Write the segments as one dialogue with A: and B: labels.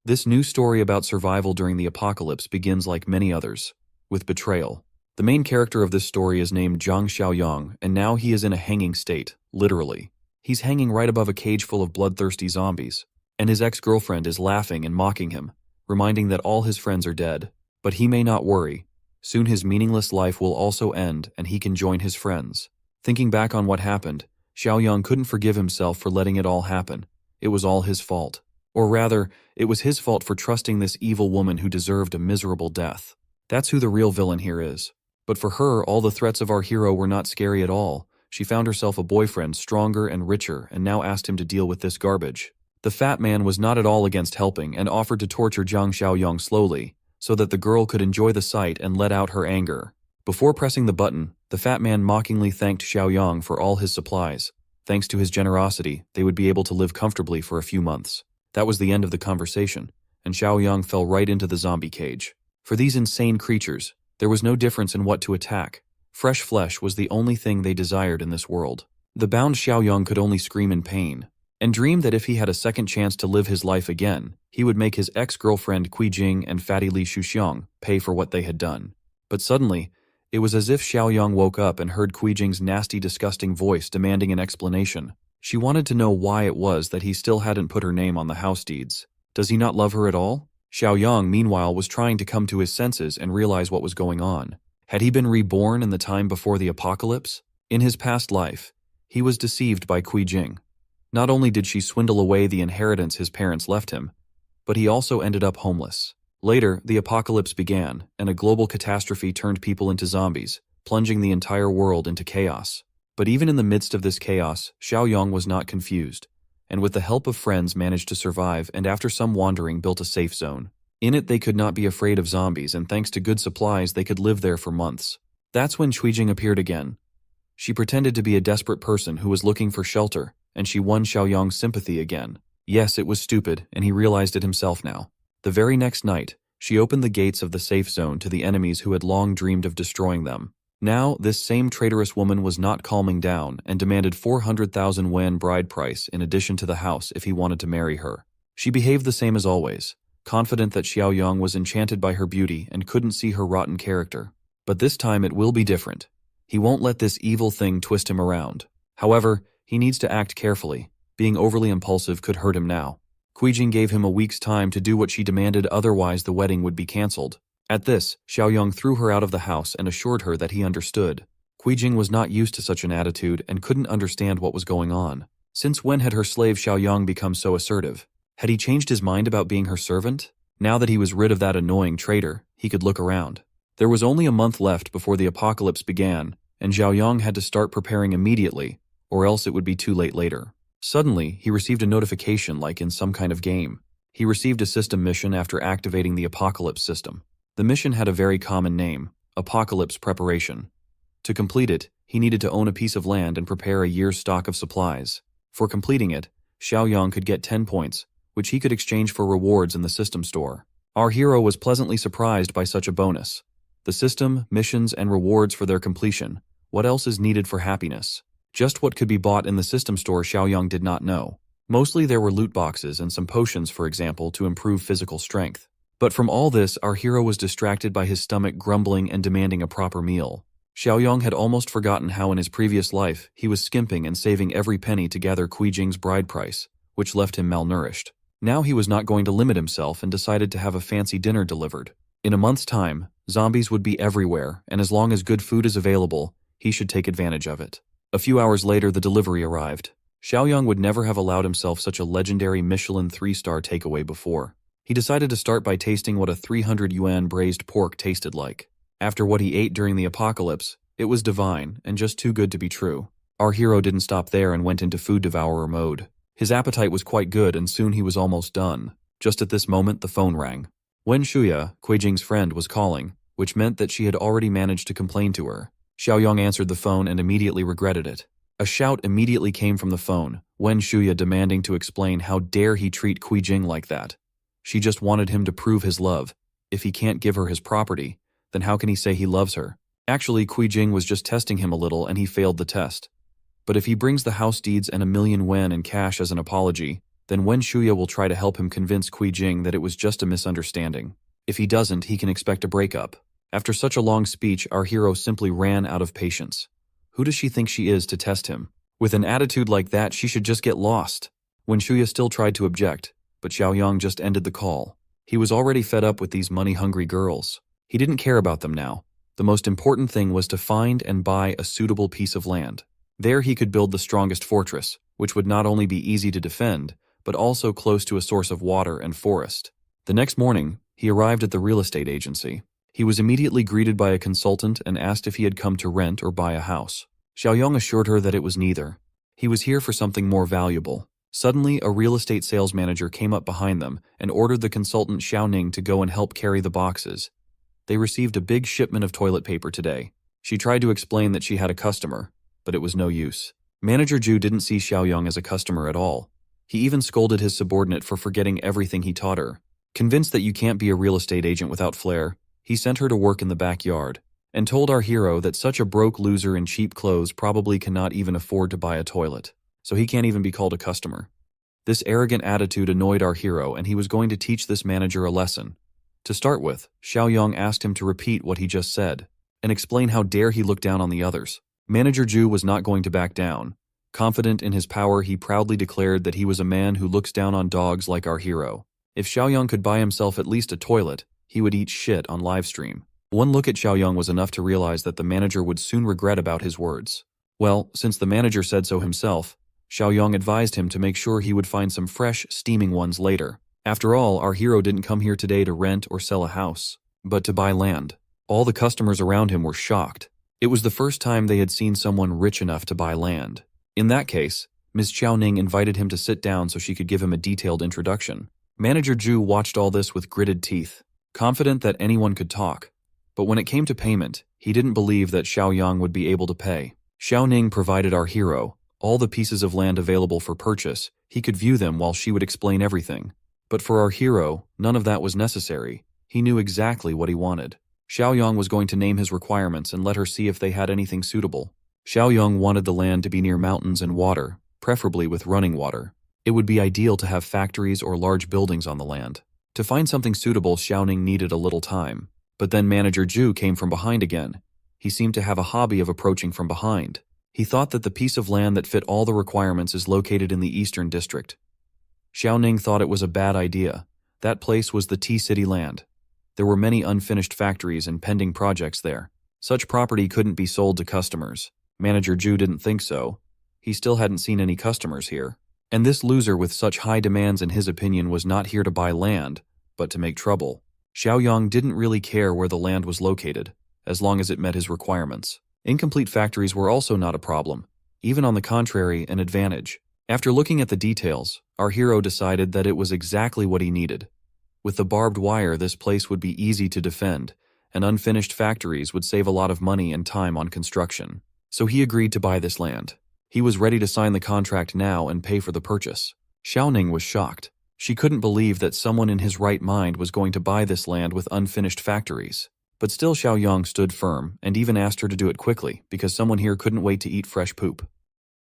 A: This new story about survival during the apocalypse begins like many others, with betrayal. The main character of this story is named Zhang Xiaoyang, and now he is in a hanging state, literally. He's hanging right above a cage full of bloodthirsty zombies, and his ex-girlfriend is laughing and mocking him, reminding that all his friends are dead. But he may not worry. Soon his meaningless life will also end and he can join his friends. Thinking back on what happened, Xiaoyang couldn't forgive himself for letting it all happen. It was all his fault. Or rather, it was his fault for trusting this evil woman who deserved a miserable death. That's who the real villain here is. But for her, all the threats of our hero were not scary at all. She found herself a boyfriend stronger and richer and now asked him to deal with this garbage. The fat man was not at all against helping and offered to torture Zhang Xiaoyang slowly, so that the girl could enjoy the sight and let out her anger. Before pressing the button, the fat man mockingly thanked Xiaoyang for all his supplies. Thanks to his generosity, they would be able to live comfortably for a few months. That was the end of the conversation, and Xiaoyang fell right into the zombie cage. For these insane creatures, there was no difference in what to attack. Fresh flesh was the only thing they desired in this world. The bound Xiaoyang could only scream in pain, and dream that if he had a second chance to live his life again, he would make his ex-girlfriend Qi Jing and fatty Li Shuxiang pay for what they had done. But suddenly, it was as if Xiaoyang woke up and heard Qi Jing's nasty, disgusting voice demanding an explanation. She wanted to know why it was that he still hadn't put her name on the house deeds. Does he not love her at all? Xiaoyang, meanwhile, was trying to come to his senses and realize what was going on. Had he been reborn in the time before the apocalypse? In his past life, he was deceived by Qi Jing. Not only did she swindle away the inheritance his parents left him, but he also ended up homeless. Later, the apocalypse began, and a global catastrophe turned people into zombies, plunging the entire world into chaos. But even in the midst of this chaos, Xiaoyang was not confused, and with the help of friends managed to survive and after some wandering built a safe zone. In it they could not be afraid of zombies, and thanks to good supplies they could live there for months. That's when Qi Jing appeared again. She pretended to be a desperate person who was looking for shelter, and she won Xiaoyang's sympathy again. Yes, it was stupid, and he realized it himself now. The very next night, she opened the gates of the safe zone to the enemies who had long dreamed of destroying them. Now, this same traitorous woman was not calming down and demanded 400,000 yuan bride price in addition to the house if he wanted to marry her. She behaved the same as always, confident that Xiaoyang was enchanted by her beauty and couldn't see her rotten character. But this time it will be different. He won't let this evil thing twist him around. However, he needs to act carefully. Being overly impulsive could hurt him now. Qi Jing gave him a week's time to do what she demanded, otherwise the wedding would be cancelled. At this, Xiaoyang threw her out of the house and assured her that he understood. Qi Jing was not used to such an attitude and couldn't understand what was going on. Since when had her slave Xiaoyang become so assertive? Had he changed his mind about being her servant? Now that he was rid of that annoying traitor, he could look around. There was only a month left before the apocalypse began, and Xiaoyang had to start preparing immediately, or else it would be too late later. Suddenly, he received a notification like in some kind of game. He received a system mission after activating the apocalypse system. The mission had a very common name, Apocalypse Preparation. To complete it, he needed to own a piece of land and prepare a year's stock of supplies. For completing it, Xiaoyang could get 10 points, which he could exchange for rewards in the system store. Our hero was pleasantly surprised by such a bonus. The system, missions, and rewards for their completion. What else is needed for happiness? Just what could be bought in the system store Xiaoyang did not know. Mostly there were loot boxes and some potions, for example, to improve physical strength. But from all this, our hero was distracted by his stomach grumbling and demanding a proper meal. Xiaoyang had almost forgotten how in his previous life he was skimping and saving every penny to gather Qi Jing's bride price, which left him malnourished. Now he was not going to limit himself and decided to have a fancy dinner delivered. In a month's time, zombies would be everywhere, and as long as good food is available, he should take advantage of it. A few hours later, the delivery arrived. Xiaoyang would never have allowed himself such a legendary Michelin 3-star takeaway before. He decided to start by tasting what a 300 yuan braised pork tasted like. After what he ate during the apocalypse, it was divine and just too good to be true. Our hero didn't stop there and went into food devourer mode. His appetite was quite good and soon he was almost done. Just at this moment, the phone rang. Wen Shuya, Qi Jing's friend, was calling, which meant that she had already managed to complain to her. Xiaoyang answered the phone and immediately regretted it. A shout immediately came from the phone, Wen Shuya demanding to explain how dare he treat Qi Jing like that. She just wanted him to prove his love. If he can't give her his property, then how can he say he loves her? Actually, Qi Jing was just testing him a little and he failed the test. But if he brings the house deeds and 1,000,000 yuan in cash as an apology, Then Wen Shuya will try to help him convince Kui Jing that it was just a misunderstanding. If he doesn't, he can expect a breakup. After such a long speech, our hero simply ran out of patience. Who does she think she is to test him? With an attitude like that, she should just get lost. Wen Shuya still tried to object, but Xiaoyang just ended the call. He was already fed up with these money-hungry girls. He didn't care about them now. The most important thing was to find and buy a suitable piece of land. There he could build the strongest fortress, which would not only be easy to defend, but also close to a source of water and forest. The next morning, he arrived at the real estate agency. He was immediately greeted by a consultant and asked if he had come to rent or buy a house. Xiaoyang assured her that it was neither. He was here for something more valuable. Suddenly, a real estate sales manager came up behind them and ordered the consultant Xiao Ning to go and help carry the boxes. They received a big shipment of toilet paper today. She tried to explain that she had a customer, but it was no use. Manager Zhu didn't see Xiaoyang as a customer at all. He even scolded his subordinate for forgetting everything he taught her. Convinced that you can't be a real estate agent without flair, he sent her to work in the backyard, and told our hero that such a broke loser in cheap clothes probably cannot even afford to buy a toilet, so he can't even be called a customer. This arrogant attitude annoyed our hero, and he was going to teach this manager a lesson. To start with, Xiaoyang asked him to repeat what he just said, and explain how dare he look down on the others. Manager Zhu was not going to back down. Confident in his power, he proudly declared that he was a man who looks down on dogs like our hero. If Xiaoyang could buy himself at least a toilet, he would eat shit on livestream. One look at Xiaoyang was enough to realize that the manager would soon regret about his words. Well, since the manager said so himself, Xiaoyang advised him to make sure he would find some fresh, steaming ones later. After all, our hero didn't come here today to rent or sell a house, but to buy land. All the customers around him were shocked. It was the first time they had seen someone rich enough to buy land. In that case, Ms. Xiao Ning invited him to sit down so she could give him a detailed introduction. Manager Zhu watched all this with gritted teeth, confident that anyone could talk. But when it came to payment, he didn't believe that Xiaoyang would be able to pay. Xiao Ning provided our hero all the pieces of land available for purchase. He could view them while she would explain everything. But for our hero, none of that was necessary. He knew exactly what he wanted. Xiaoyang was going to name his requirements and let her see if they had anything suitable. Xiaoyang wanted the land to be near mountains and water, preferably with running water. It would be ideal to have factories or large buildings on the land. To find something suitable, Xiao Ning needed a little time. But then Manager Zhu came from behind again. He seemed to have a hobby of approaching from behind. He thought that the piece of land that fit all the requirements is located in the Eastern District. Xiao Ning thought it was a bad idea. That place was the Tea City land. There were many unfinished factories and pending projects there. Such property couldn't be sold to customers. Manager Zhu didn't think so. He still hadn't seen any customers here. And this loser with such high demands in his opinion was not here to buy land, but to make trouble. Xiaoyang didn't really care where the land was located, as long as it met his requirements. Incomplete factories were also not a problem, even on the contrary, an advantage. After looking at the details, our hero decided that it was exactly what he needed. With the barbed wire, this place would be easy to defend, and unfinished factories would save a lot of money and time on construction. So he agreed to buy this land. He was ready to sign the contract now and pay for the purchase. Xiao Ning was shocked. She couldn't believe that someone in his right mind was going to buy this land with unfinished factories. But still Xiaoyang stood firm and even asked her to do it quickly because someone here couldn't wait to eat fresh poop.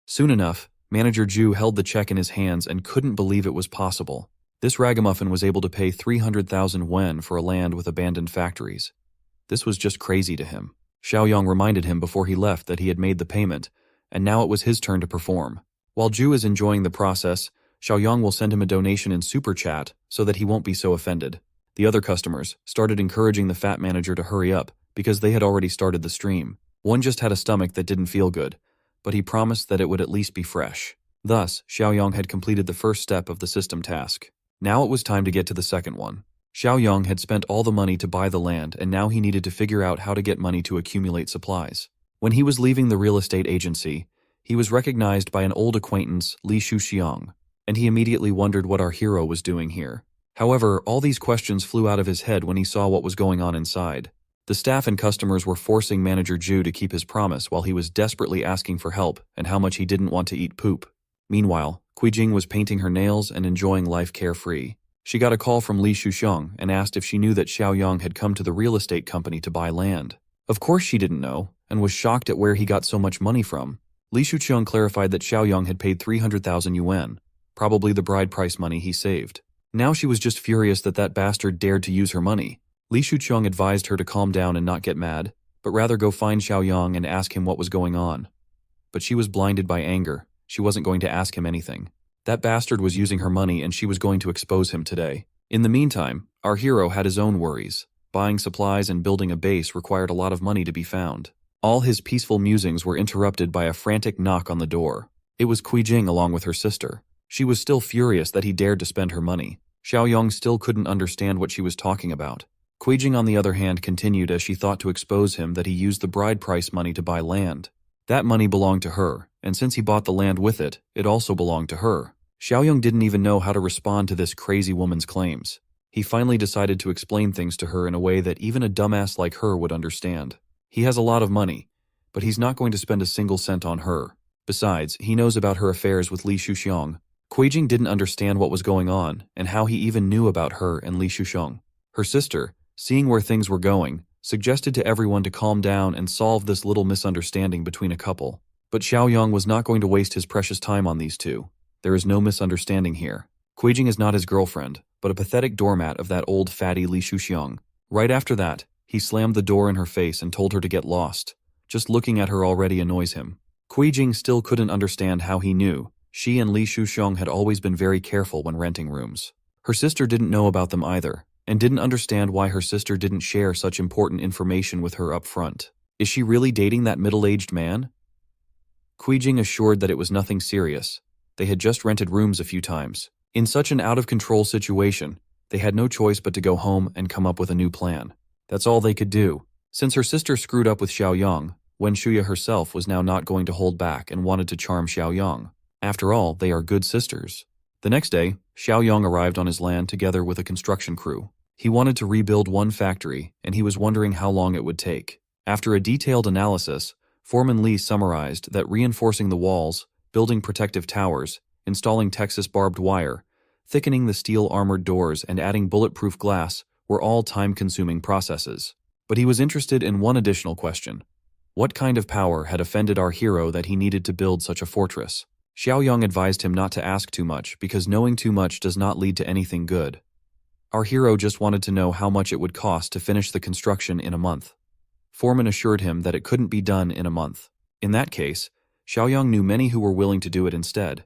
A: Soon enough, Manager Zhu held the check in his hands and couldn't believe it was possible. This ragamuffin was able to pay 300,000 wen for a land with abandoned factories. This was just crazy to him. Xiaoyang reminded him before he left that he had made the payment, and now it was his turn to perform. While Zhu is enjoying the process, Xiaoyang will send him a donation in Super Chat so that he won't be so offended. The other customers started encouraging the fat manager to hurry up because they had already started the stream. One just had a stomach that didn't feel good, but he promised that it would at least be fresh. Thus, Xiaoyang had completed the first step of the system task. Now it was time to get to the second one. Xiaoyang had spent all the money to buy the land, and now he needed to figure out how to get money to accumulate supplies. When he was leaving the real estate agency, he was recognized by an old acquaintance, Li Shuxiang, and he immediately wondered what our hero was doing here. However, all these questions flew out of his head when he saw what was going on inside. The staff and customers were forcing Manager Zhu to keep his promise while he was desperately asking for help and how much he didn't want to eat poop. Meanwhile, Kui Jing was painting her nails and enjoying life carefree. She got a call from Li Shuxiang and asked if she knew that Xiaoyang had come to the real estate company to buy land. Of course she didn't know, and was shocked at where he got so much money from. Li Shuxiang clarified that Xiaoyang had paid 300,000 yuan, probably the bride price money he saved. Now she was just furious that that bastard dared to use her money. Li Shuqiang advised her to calm down and not get mad, but rather go find Xiaoyang and ask him what was going on. But she was blinded by anger. She wasn't going to ask him anything. That bastard was using her money and she was going to expose him today. In the meantime, our hero had his own worries. Buying supplies and building a base required a lot of money to be found. All his peaceful musings were interrupted by a frantic knock on the door. It was Jing along with her sister. She was still furious that he dared to spend her money. Xiaoyang still couldn't understand what she was talking about. Jing, on the other hand, continued as she thought to expose him that he used the bride price money to buy land. That money belonged to her, and since he bought the land with it, it also belonged to her. Xiaoyang didn't even know how to respond to this crazy woman's claims. He finally decided to explain things to her in a way that even a dumbass like her would understand. He has a lot of money, but he's not going to spend a single cent on her. Besides, he knows about her affairs with Li Shuqiang. Jing didn't understand what was going on and how he even knew about her and Li Shuqiang. Her sister, seeing where things were going, suggested to everyone to calm down and solve this little misunderstanding between a couple. But Xiaoyang was not going to waste his precious time on these two. There is no misunderstanding here. Jing is not his girlfriend, but a pathetic doormat of that old fatty Li Shuqiang. Right after that, he slammed the door in her face and told her to get lost. Just looking at her already annoys him. Jing still couldn't understand how he knew. She and Li Shuqiang had always been very careful when renting rooms. Her sister didn't know about them either, and didn't understand why her sister didn't share such important information with her up front. Is she really dating that middle-aged man? Jing assured that it was nothing serious. They had just rented rooms a few times. In such an out-of-control situation, they had no choice but to go home and come up with a new plan. That's all they could do. Since her sister screwed up with Xiaoyang, Wen Shuya herself was now not going to hold back and wanted to charm Xiaoyang. After all, they are good sisters. The next day, Xiaoyang arrived on his land together with a construction crew. He wanted to rebuild one factory, and he was wondering how long it would take. After a detailed analysis, Foreman Li summarized that reinforcing the walls, building protective towers, installing Texas barbed wire, thickening the steel armored doors, and adding bulletproof glass were all time-consuming processes. But he was interested in one additional question. What kind of power had offended our hero that he needed to build such a fortress? Xiaoyang advised him not to ask too much because knowing too much does not lead to anything good. Our hero just wanted to know how much it would cost to finish the construction in a month. Foreman assured him that it couldn't be done in a month. In that case, Xiaoyang knew many who were willing to do it instead.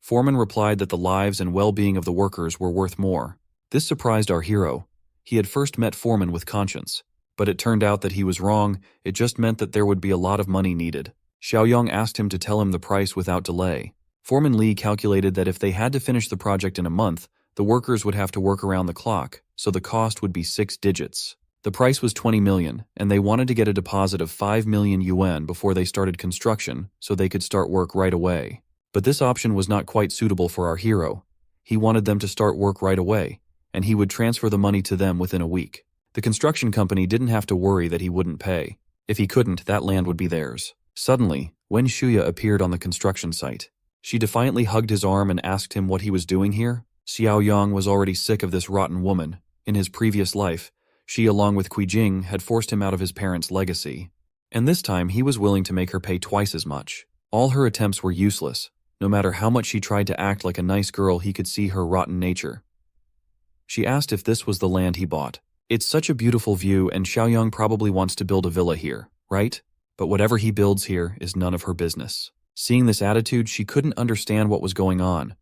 A: Foreman replied that the lives and well-being of the workers were worth more. This surprised our hero. He had first met Foreman with conscience, but it turned out that he was wrong. It just meant that there would be a lot of money needed. Xiaoyang asked him to tell him the price without delay. Foreman Li calculated that if they had to finish the project in a month, the workers would have to work around the clock, so the cost would be 6 digits. The price was 20 million, and they wanted to get a deposit of 5 million yuan before they started construction so they could start work right away. But this option was not quite suitable for our hero. He wanted them to start work right away, and he would transfer the money to them within a week. The construction company didn't have to worry that he wouldn't pay. If he couldn't, that land would be theirs. Suddenly, Wen Shuya appeared on the construction site. She defiantly hugged his arm and asked him what he was doing here. Xiaoyang was already sick of this rotten woman. In his previous life, she, along with Jing, had forced him out of his parents' legacy. And this time, he was willing to make her pay twice as much. All her attempts were useless. No matter how much she tried to act like a nice girl, he could see her rotten nature. She asked if this was the land he bought. It's such a beautiful view, and Xiaoyang probably wants to build a villa here, right? But whatever he builds here is none of her business. Seeing this attitude, she couldn't understand what was going on.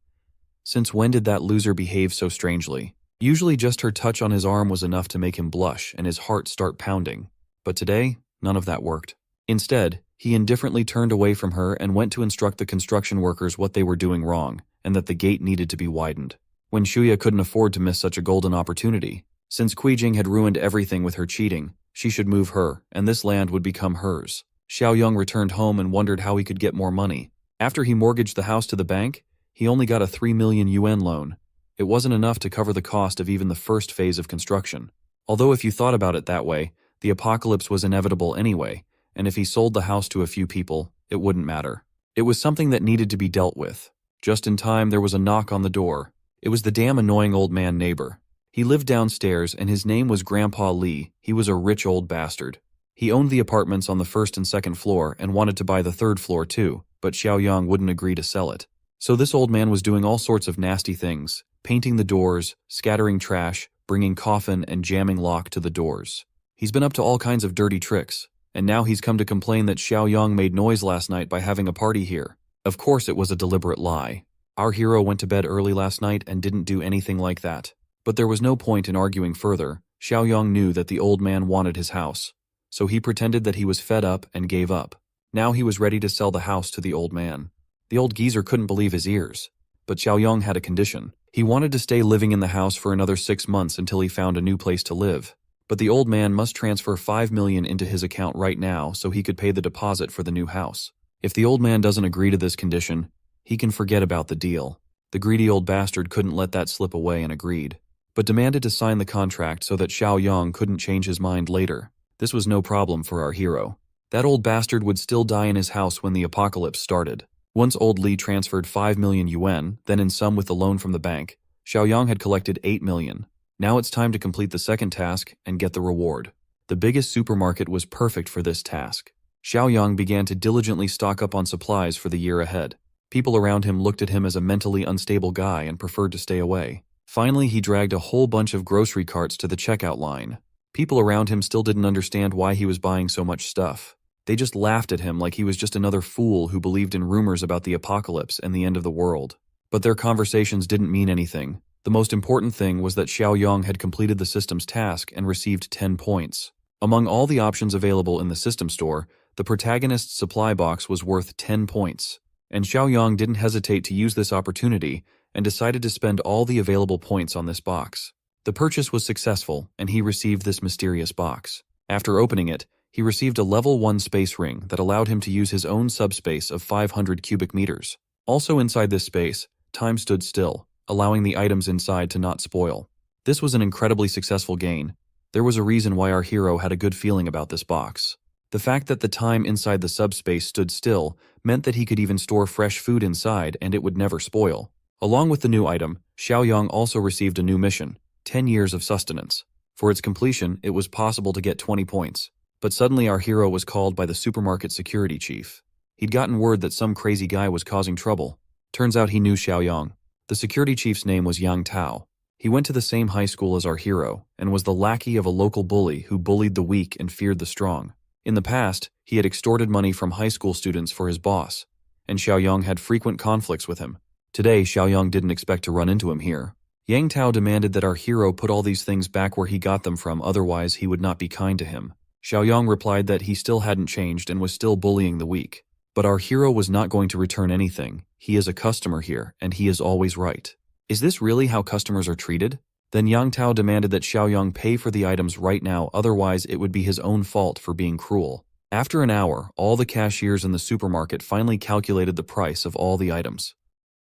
A: Since when did that loser behave so strangely? Usually just her touch on his arm was enough to make him blush and his heart start pounding. But today, none of that worked. Instead, he indifferently turned away from her and went to instruct the construction workers what they were doing wrong, and that the gate needed to be widened. Wen Shuya couldn't afford to miss such a golden opportunity. Since Jing had ruined everything with her cheating, she should move her, and this land would become hers. Xiaoyang returned home and wondered how he could get more money. After he mortgaged the house to the bank, he only got a 3 million yuan loan. It wasn't enough to cover the cost of even the first phase of construction. Although if you thought about it that way, the apocalypse was inevitable anyway, and if he sold the house to a few people, it wouldn't matter. It was something that needed to be dealt with. Just in time, there was a knock on the door. It was the damn annoying old man neighbor. He lived downstairs, and his name was Grandpa Li. He was a rich old bastard. He owned the apartments on the first and second floor and wanted to buy the third floor too, but Xiaoyang wouldn't agree to sell it. So this old man was doing all sorts of nasty things, painting the doors, scattering trash, bringing coffin and jamming lock to the doors. He's been up to all kinds of dirty tricks, and now he's come to complain that Xiaoyang made noise last night by having a party here. Of course it was a deliberate lie. Our hero went to bed early last night and didn't do anything like that. But there was no point in arguing further. Xiaoyang knew that the old man wanted his house, so he pretended that he was fed up and gave up. Now he was ready to sell the house to the old man. The old geezer couldn't believe his ears. But Xiaoyang had a condition. He wanted to stay living in the house for another 6 months until he found a new place to live. But the old man must transfer 5 million into his account right now so he could pay the deposit for the new house. If the old man doesn't agree to this condition, he can forget about the deal. The greedy old bastard couldn't let that slip away and agreed, but demanded to sign the contract so that Xiaoyang couldn't change his mind later. This was no problem for our hero. That old bastard would still die in his house when the apocalypse started. Once old Li transferred 5 million yuan, then in sum with the loan from the bank, Xiaoyang had collected 8 million. Now it's time to complete the second task and get the reward. The biggest supermarket was perfect for this task. Xiaoyang began to diligently stock up on supplies for the year ahead. People around him looked at him as a mentally unstable guy and preferred to stay away. Finally, he dragged a whole bunch of grocery carts to the checkout line. People around him still didn't understand why he was buying so much stuff. They just laughed at him like he was just another fool who believed in rumors about the apocalypse and the end of the world. But their conversations didn't mean anything. The most important thing was that Xiaoyang had completed the system's task and received 10 points. Among all the options available in the system store, the protagonist's supply box was worth 10 points. And Xiaoyang didn't hesitate to use this opportunity and decided to spend all the available points on this box. The purchase was successful, and he received this mysterious box. After opening it, he received a level 1 space ring that allowed him to use his own subspace of 500 cubic meters. Also inside this space, time stood still, allowing the items inside to not spoil. This was an incredibly successful gain. There was a reason why our hero had a good feeling about this box. The fact that the time inside the subspace stood still meant that he could even store fresh food inside and it would never spoil. Along with the new item, Xiaoyang also received a new mission, 10 years of sustenance. For its completion, it was possible to get 20 points. But suddenly our hero was called by the supermarket security chief. He'd gotten word that some crazy guy was causing trouble. Turns out he knew Xiaoyang. The security chief's name was Yang Tao. He went to the same high school as our hero and was the lackey of a local bully who bullied the weak and feared the strong. In the past, he had extorted money from high school students for his boss, and Xiaoyang had frequent conflicts with him. Today, Xiaoyang didn't expect to run into him here. Yang Tao demanded that our hero put all these things back where he got them from, otherwise he would not be kind to him. Xiaoyang replied that he still hadn't changed and was still bullying the weak. But our hero was not going to return anything. He is a customer here, and he is always right. Is this really how customers are treated? Then Yang Tao demanded that Xiaoyang pay for the items right now, otherwise it would be his own fault for being cruel. After an hour, all the cashiers in the supermarket finally calculated the price of all the items.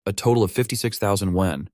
A: A total of 56,000 yuan.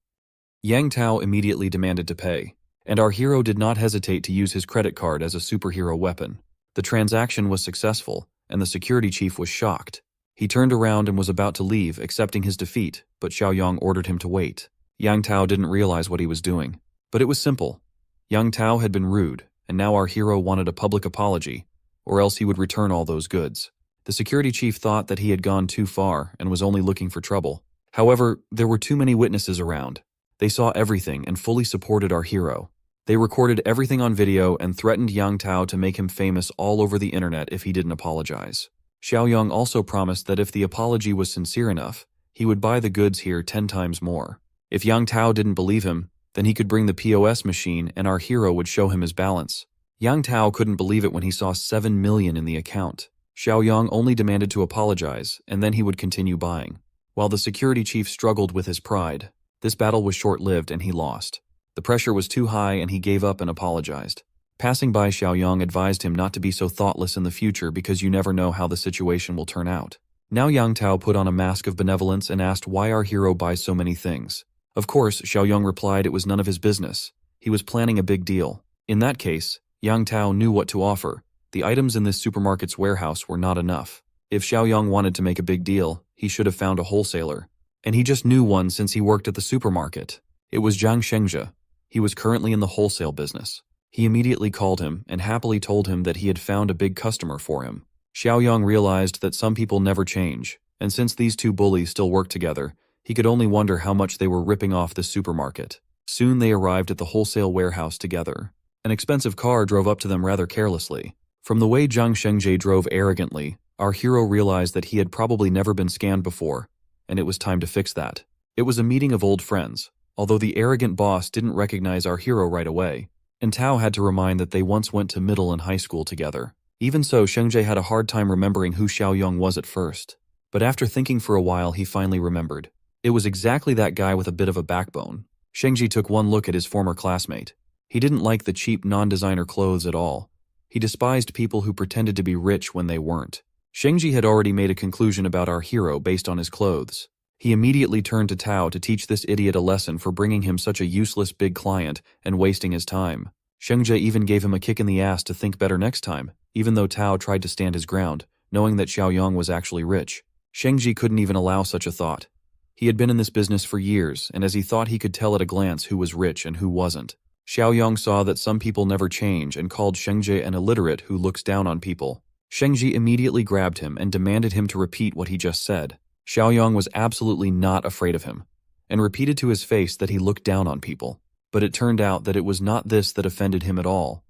A: Yang Tao immediately demanded to pay, and our hero did not hesitate to use his credit card as a superhero weapon. The transaction was successful, and the security chief was shocked. He turned around and was about to leave, accepting his defeat, but Xiaoyang ordered him to wait. Yang Tao didn't realize what he was doing. But it was simple. Yang Tao had been rude, and now our hero wanted a public apology, or else he would return all those goods. The security chief thought that he had gone too far and was only looking for trouble. However, there were too many witnesses around. They saw everything and fully supported our hero. They recorded everything on video and threatened Yang Tao to make him famous all over the internet if he didn't apologize. Xiaoyang also promised that if the apology was sincere enough, he would buy the goods here 10 times more. If Yang Tao didn't believe him, then he could bring the POS machine and our hero would show him his balance. Yang Tao couldn't believe it when he saw 7 million in the account. Xiaoyang only demanded to apologize, and then he would continue buying. While the security chief struggled with his pride, this battle was short-lived and he lost. The pressure was too high and he gave up and apologized. Passing by, Xiaoyang advised him not to be so thoughtless in the future because you never know how the situation will turn out. Now Yang Tao put on a mask of benevolence and asked why our hero buys so many things. Of course, Xiaoyang replied it was none of his business. He was planning a big deal. In that case, Yang Tao knew what to offer. The items in this supermarket's warehouse were not enough. If Xiaoyang wanted to make a big deal, he should have found a wholesaler. And he just knew one since he worked at the supermarket. It was Zhang Shengzhe. He was currently in the wholesale business. He immediately called him and happily told him that he had found a big customer for him. Xiaoyang realized that some people never change, and since these two bullies still worked together, He could only wonder how much they were ripping off the supermarket. Soon they arrived at the wholesale warehouse together. An expensive car drove up to them rather carelessly. From the way Zhang Shengjie drove arrogantly, our hero realized that he had probably never been scammed before, and it was time to fix that. It was a meeting of old friends, although the arrogant boss didn't recognize our hero right away, and Tao had to remind that they once went to middle and high school together. Even so, Shengjie had a hard time remembering who Xiaoyong was at first. But after thinking for a while, he finally remembered. It was exactly that guy with a bit of a backbone. Shengjie took one look at his former classmate. He didn't like the cheap non-designer clothes at all. He despised people who pretended to be rich when they weren't. Shengjie had already made a conclusion about our hero based on his clothes. He immediately turned to Tao to teach this idiot a lesson for bringing him such a useless big client and wasting his time. Shengjie even gave him a kick in the ass to think better next time, even though Tao tried to stand his ground, knowing that Xiaoyong was actually rich. Shengjie couldn't even allow such a thought. He had been in this business for years, and as he thought he could tell at a glance who was rich and who wasn't. Xiaoyong saw that some people never change and called Shengjie an illiterate who looks down on people. Shengjie immediately grabbed him and demanded him to repeat what he just said. Xiaoyong was absolutely not afraid of him, and repeated to his face that he looked down on people. But it turned out that it was not this that offended him at all,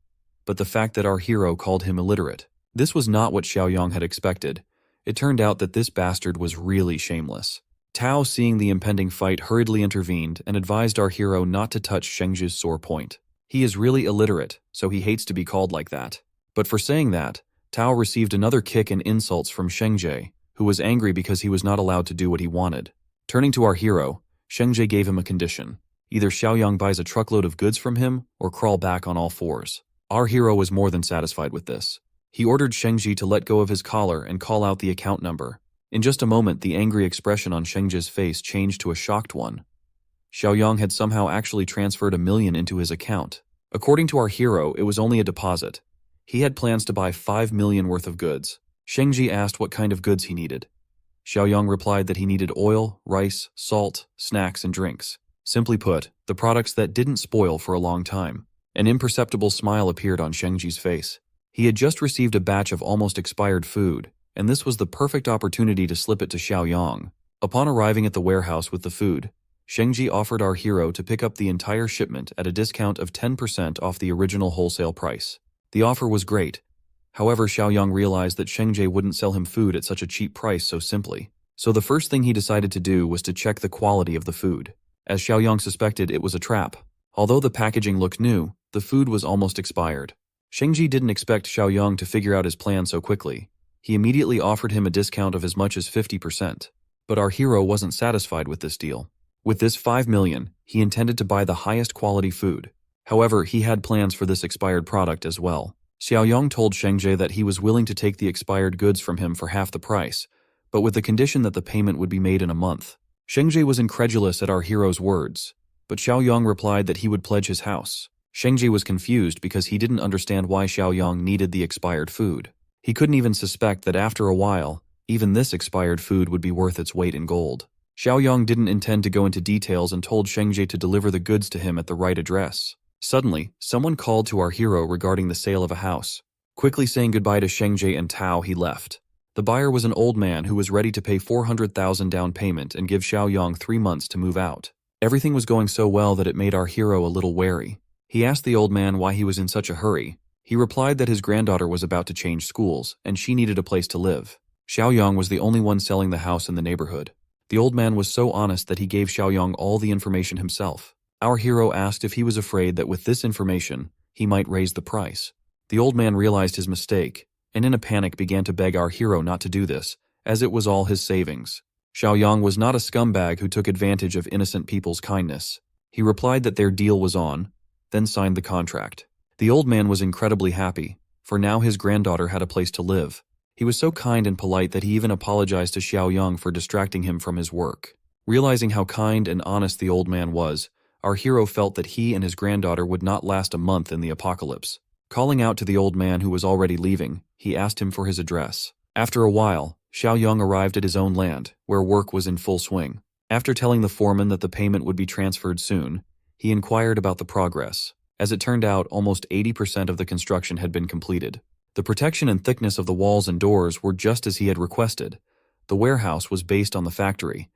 A: but the fact that our hero called him illiterate. This was not what Xiaoyong had expected. It turned out that this bastard was really shameless. Tao, seeing the impending fight, hurriedly intervened and advised our hero not to touch Shengjie's sore point. He is really illiterate, so he hates to be called like that. But for saying that, Tao received another kick and insults from Shengjie, who was angry because he was not allowed to do what he wanted. Turning to our hero, Shengjie gave him a condition. Either Xiaoyong buys a truckload of goods from him or crawl back on all fours. Our hero was more than satisfied with this. He ordered Shengjie to let go of his collar and call out the account number. In just a moment, the angry expression on Shengjie's face changed to a shocked one. Xiaoyong had somehow actually transferred $1 million into his account. According to our hero, it was only a deposit. He had plans to buy 5 million worth of goods. Shengjie asked what kind of goods he needed. Xiaoyong replied that he needed oil, rice, salt, snacks, and drinks. Simply put, the products that didn't spoil for a long time. An imperceptible smile appeared on Shengjie's face. He had just received a batch of almost expired food, and this was the perfect opportunity to slip it to Xiaoyong. Upon arriving at the warehouse with the food, Shengjie offered our hero to pick up the entire shipment at a discount of 10% off the original wholesale price. The offer was great. However, Xiaoyong realized that Shengjie wouldn't sell him food at such a cheap price so simply. So the first thing he decided to do was to check the quality of the food. As Xiaoyong suspected, it was a trap. Although the packaging looked new, the food was almost expired. Shengjie didn't expect Xiaoyong to figure out his plan so quickly. He immediately offered him a discount of as much as 50%. But our hero wasn't satisfied with this deal. With this 5 million, he intended to buy the highest quality food. However, he had plans for this expired product as well. Xiaoyong told Shengjie that he was willing to take the expired goods from him for half the price, but with the condition that the payment would be made in a month. Shengjie was incredulous at our hero's words, but Xiaoyong replied that he would pledge his house. Shengjie was confused because he didn't understand why Xiaoyong needed the expired food. He couldn't even suspect that after a while, even this expired food would be worth its weight in gold. Xiaoyong didn't intend to go into details and told Shengjie to deliver the goods to him at the right address. Suddenly, someone called to our hero regarding the sale of a house. Quickly saying goodbye to Shengjie and Tao, he left. The buyer was an old man who was ready to pay 400,000 down payment and give Xiaoyong 3 months to move out. Everything was going so well that it made our hero a little wary. He asked the old man why he was in such a hurry. He replied that his granddaughter was about to change schools, and she needed a place to live. Xiaoyong was the only one selling the house in the neighborhood. The old man was so honest that he gave Xiaoyong all the information himself. Our hero asked if he was afraid that with this information, he might raise the price. The old man realized his mistake, and in a panic began to beg our hero not to do this, as it was all his savings. Xiaoyong was not a scumbag who took advantage of innocent people's kindness. He replied that their deal was on, then signed the contract. The old man was incredibly happy, for now his granddaughter had a place to live. He was so kind and polite that he even apologized to Xiaoyong for distracting him from his work. Realizing how kind and honest the old man was, our hero felt that he and his granddaughter would not last a month in the apocalypse. Calling out to the old man who was already leaving, he asked him for his address. After a while, Xiaoyong arrived at his own land, where work was in full swing. After telling the foreman that the payment would be transferred soon, he inquired about the progress. As it turned out, almost 80% of the construction had been completed. The protection and thickness of the walls and doors were just as he had requested. The warehouse was based on the factory.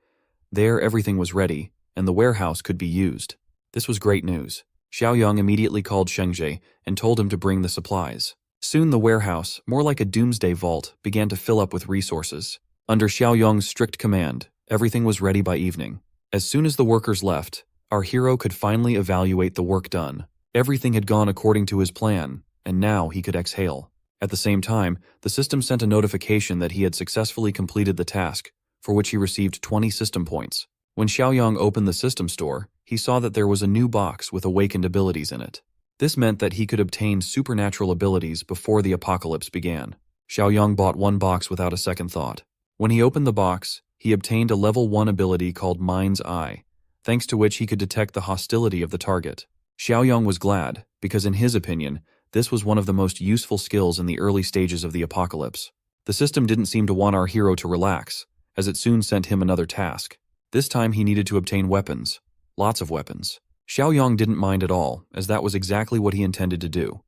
A: There everything was ready, and the warehouse could be used. This was great news. Xiaoyang immediately called Shengzhe and told him to bring the supplies. Soon the warehouse, more like a doomsday vault, began to fill up with resources. Under Xiaoyang's strict command, everything was ready by evening. As soon as the workers left, our hero could finally evaluate the work done. Everything had gone according to his plan, and now he could exhale. At the same time, the system sent a notification that he had successfully completed the task, for which he received 20 system points. When Xiaoyang opened the system store, he saw that there was a new box with awakened abilities in it. This meant that he could obtain supernatural abilities before the apocalypse began. Xiaoyang bought one box without a second thought. When he opened the box, he obtained a level 1 ability called Mind's Eye, thanks to which he could detect the hostility of the target. Xiaoyang was glad, because in his opinion, this was one of the most useful skills in the early stages of the apocalypse. The system didn't seem to want our hero to relax, as it soon sent him another task. This time he needed to obtain weapons. Lots of weapons. Xiaoyang didn't mind at all, as that was exactly what he intended to do.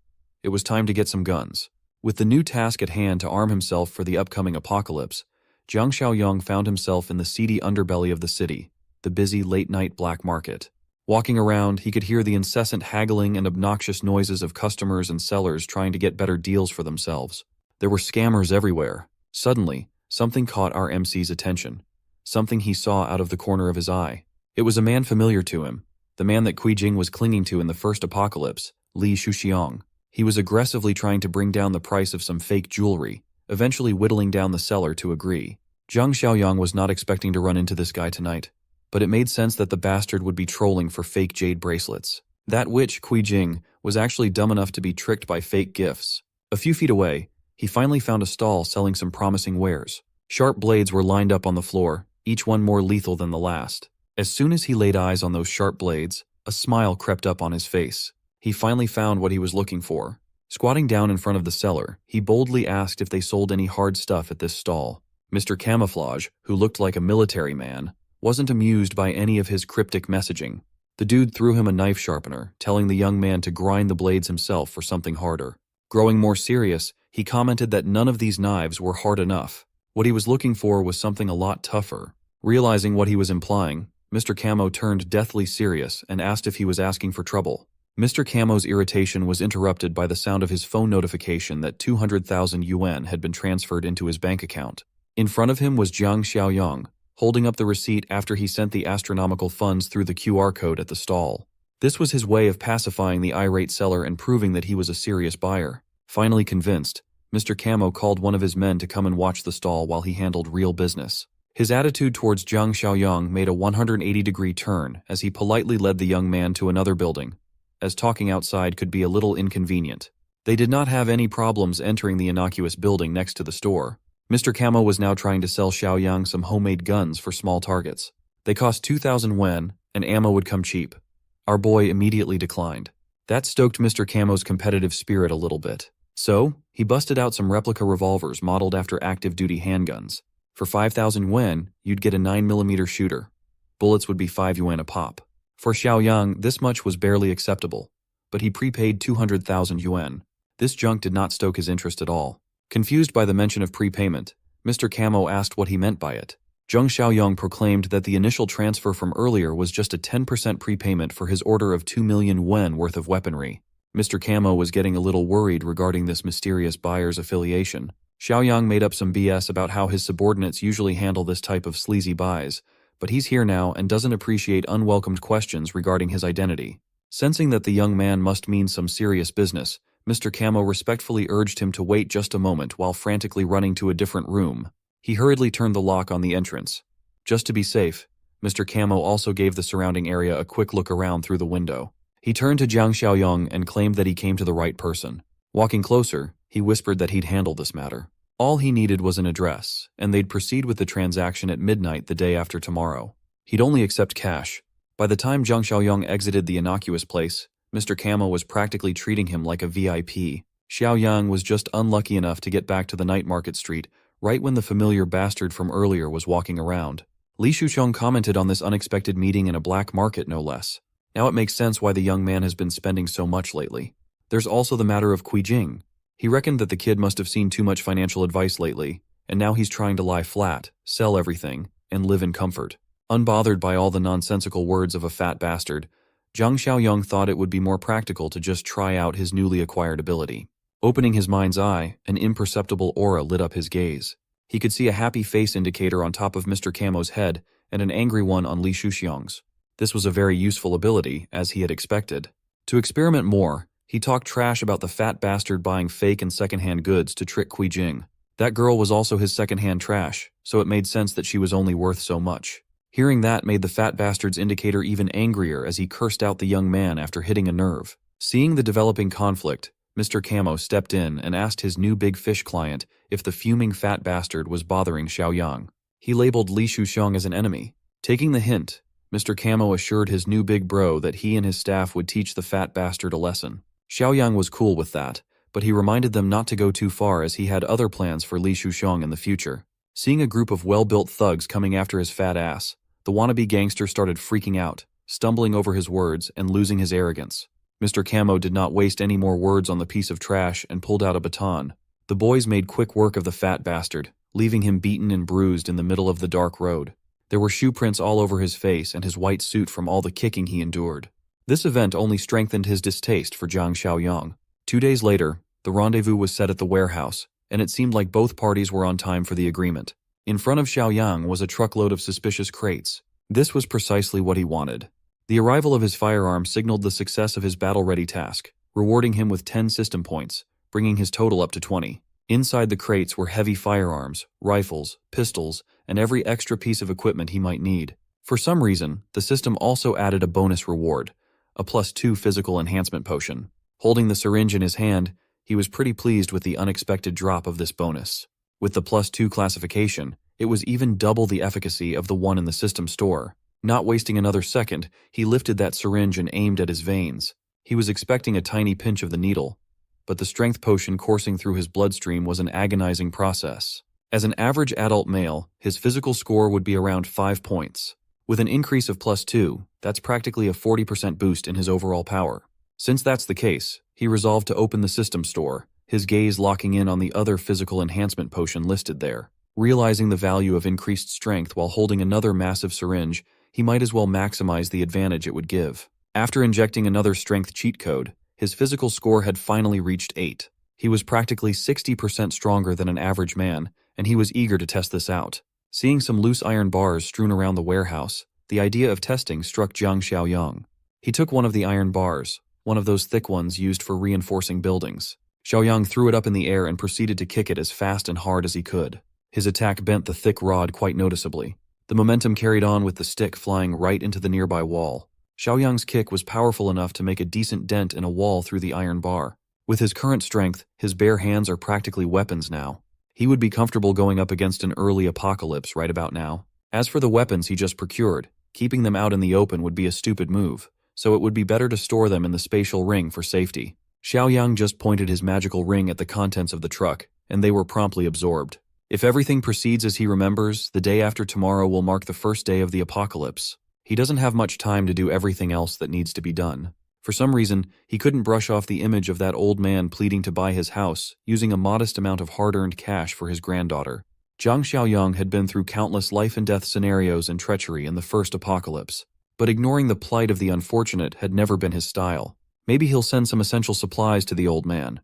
A: It was time to get some guns. With the new task at hand to arm himself for the upcoming apocalypse, Jiang Xiaoyang found himself in the seedy underbelly of the city, the busy late-night black market. Walking around, he could hear the incessant haggling and obnoxious noises of customers and sellers trying to get better deals for themselves. There were scammers everywhere. Suddenly, something caught our MC's attention. Something he saw out of the corner of his eye. It was a man familiar to him, the man that Kui Jing was clinging to in the first apocalypse, Li Shuxiang. He was aggressively trying to bring down the price of some fake jewelry, eventually whittling down the seller to agree. Jiang Xiaoyang was not expecting to run into this guy tonight, but it made sense that the bastard would be trolling for fake jade bracelets. That witch, Kui Jing, was actually dumb enough to be tricked by fake gifts. A few feet away, he finally found a stall selling some promising wares. Sharp blades were lined up on the floor, each one more lethal than the last. As soon as he laid eyes on those sharp blades, a smile crept up on his face. He finally found what he was looking for. Squatting down in front of the seller, he boldly asked if they sold any hard stuff at this stall. Mr. Camouflage, who looked like a military man, wasn't amused by any of his cryptic messaging. The dude threw him a knife sharpener, telling the young man to grind the blades himself for something harder. Growing more serious, he commented that none of these knives were hard enough. What he was looking for was something a lot tougher. Realizing what he was implying, Mr. Camo turned deathly serious and asked if he was asking for trouble. Mr. Camo's irritation was interrupted by the sound of his phone notification that 200,000 yuan had been transferred into his bank account. In front of him was Jiang Xiaoyang, holding up the receipt after he sent the astronomical funds through the QR code at the stall. This was his way of pacifying the irate seller and proving that he was a serious buyer. Finally convinced, Mr. Camo called one of his men to come and watch the stall while he handled real business. His attitude towards Jiang Xiaoyang made a 180-degree turn as he politely led the young man to another building, as talking outside could be a little inconvenient. They did not have any problems entering the innocuous building next to the store. Mr. Camo was now trying to sell Xiaoyang some homemade guns for small targets. They cost 2,000 yuan, and ammo would come cheap. Our boy immediately declined. That stoked Mr. Camo's competitive spirit a little bit. So, he busted out some replica revolvers modeled after active-duty handguns. For 5,000 yuan, you'd get a 9mm shooter. Bullets would be 5 yuan a pop. For Xiaoyang, this much was barely acceptable, but he prepaid 200,000 yuan. This junk did not stoke his interest at all. Confused by the mention of prepayment, Mr. Camo asked what he meant by it. Jiang Xiaoyang proclaimed that the initial transfer from earlier was just a 10% prepayment for his order of 2 million yuan worth of weaponry. Mr. Camo was getting a little worried regarding this mysterious buyer's affiliation. Xiaoyang made up some BS about how his subordinates usually handle this type of sleazy buys, but he's here now and doesn't appreciate unwelcomed questions regarding his identity. Sensing that the young man must mean some serious business, Mr. Camo respectfully urged him to wait just a moment while frantically running to a different room. He hurriedly turned the lock on the entrance. Just to be safe, Mr. Camo also gave the surrounding area a quick look around through the window. He turned to Jiang Xiaoyang and claimed that he came to the right person. Walking closer, he whispered that he'd handle this matter. All he needed was an address, and they'd proceed with the transaction at midnight the day after tomorrow. He'd only accept cash. By the time Jiang Xiaoyang exited the innocuous place, Mr. Camo was practically treating him like a VIP. Xiaoyang was just unlucky enough to get back to the night market street right when the familiar bastard from earlier was walking around. Li Shuxiang commented on this unexpected meeting in a black market, no less. Now it makes sense why the young man has been spending so much lately. There's also the matter of Kui Jing. He reckoned that the kid must have seen too much financial advice lately, and now he's trying to lie flat, sell everything, and live in comfort. Unbothered by all the nonsensical words of a fat bastard, Zhang Xiaoyong thought it would be more practical to just try out his newly acquired ability. Opening his mind's eye, an imperceptible aura lit up his gaze. He could see a happy face indicator on top of Mr. Camo's head and an angry one on Li Shuxiang's. This was a very useful ability, as he had expected. To experiment more, he talked trash about the fat bastard buying fake and secondhand goods to trick Kui Jing. That girl was also his secondhand trash, so it made sense that she was only worth so much. Hearing that made the fat bastard's indicator even angrier as he cursed out the young man after hitting a nerve. Seeing the developing conflict, Mr. Camo stepped in and asked his new big fish client if the fuming fat bastard was bothering Xiaoyang. He labeled Li Shuxiang as an enemy. Taking the hint, Mr. Camo assured his new big bro that he and his staff would teach the fat bastard a lesson. Xiaoyang was cool with that, but he reminded them not to go too far as he had other plans for Li Shuxiang in the future. Seeing a group of well-built thugs coming after his fat ass, the wannabe gangster started freaking out, stumbling over his words and losing his arrogance. Mr. Camo did not waste any more words on the piece of trash and pulled out a baton. The boys made quick work of the fat bastard, leaving him beaten and bruised in the middle of the dark road. There were shoe prints all over his face and his white suit from all the kicking he endured. This event only strengthened his distaste for Zhang Xiaoyong. 2 days later, the rendezvous was set at the warehouse, and it seemed like both parties were on time for the agreement. In front of Xiaoyang was a truckload of suspicious crates. This was precisely what he wanted. The arrival of his firearm signaled the success of his battle-ready task, rewarding him with 10 system points, bringing his total up to 20. Inside the crates were heavy firearms, rifles, pistols, and every extra piece of equipment he might need. For some reason, the system also added a bonus reward, a +2 physical enhancement potion. Holding the syringe in his hand, he was pretty pleased with the unexpected drop of this bonus. With the +2 classification, it was even double the efficacy of the one in the system store. Not wasting another second, he lifted that syringe and aimed at his veins. He was expecting a tiny pinch of the needle, but the strength potion coursing through his bloodstream was an agonizing process. As an average adult male, his physical score would be around 5 points. With an increase of +2, that's practically a 40% boost in his overall power. Since that's the case, he resolved to open the system store, his gaze locking in on the other physical enhancement potion listed there. Realizing the value of increased strength while holding another massive syringe, he might as well maximize the advantage it would give. After injecting another strength cheat code, his physical score had finally reached 8. He was practically 60% stronger than an average man, and he was eager to test this out. Seeing some loose iron bars strewn around the warehouse, the idea of testing struck Zhang Xiaoyong. He took one of the iron bars, one of those thick ones used for reinforcing buildings. Xiaoyang threw it up in the air and proceeded to kick it as fast and hard as he could. His attack bent the thick rod quite noticeably. The momentum carried on with the stick flying right into the nearby wall. Xiaoyang's kick was powerful enough to make a decent dent in a wall through the iron bar. With his current strength, his bare hands are practically weapons now. He would be comfortable going up against an early apocalypse right about now. As for the weapons he just procured, keeping them out in the open would be a stupid move, so it would be better to store them in the spatial ring for safety. Xiaoyang just pointed his magical ring at the contents of the truck, and they were promptly absorbed. If everything proceeds as he remembers, the day after tomorrow will mark the first day of the apocalypse. He doesn't have much time to do everything else that needs to be done. For some reason, he couldn't brush off the image of that old man pleading to buy his house, using a modest amount of hard-earned cash for his granddaughter. Zhang Xiaoyong had been through countless life-and-death scenarios and treachery in the first apocalypse, but ignoring the plight of the unfortunate had never been his style. Maybe he'll send some essential supplies to the old man.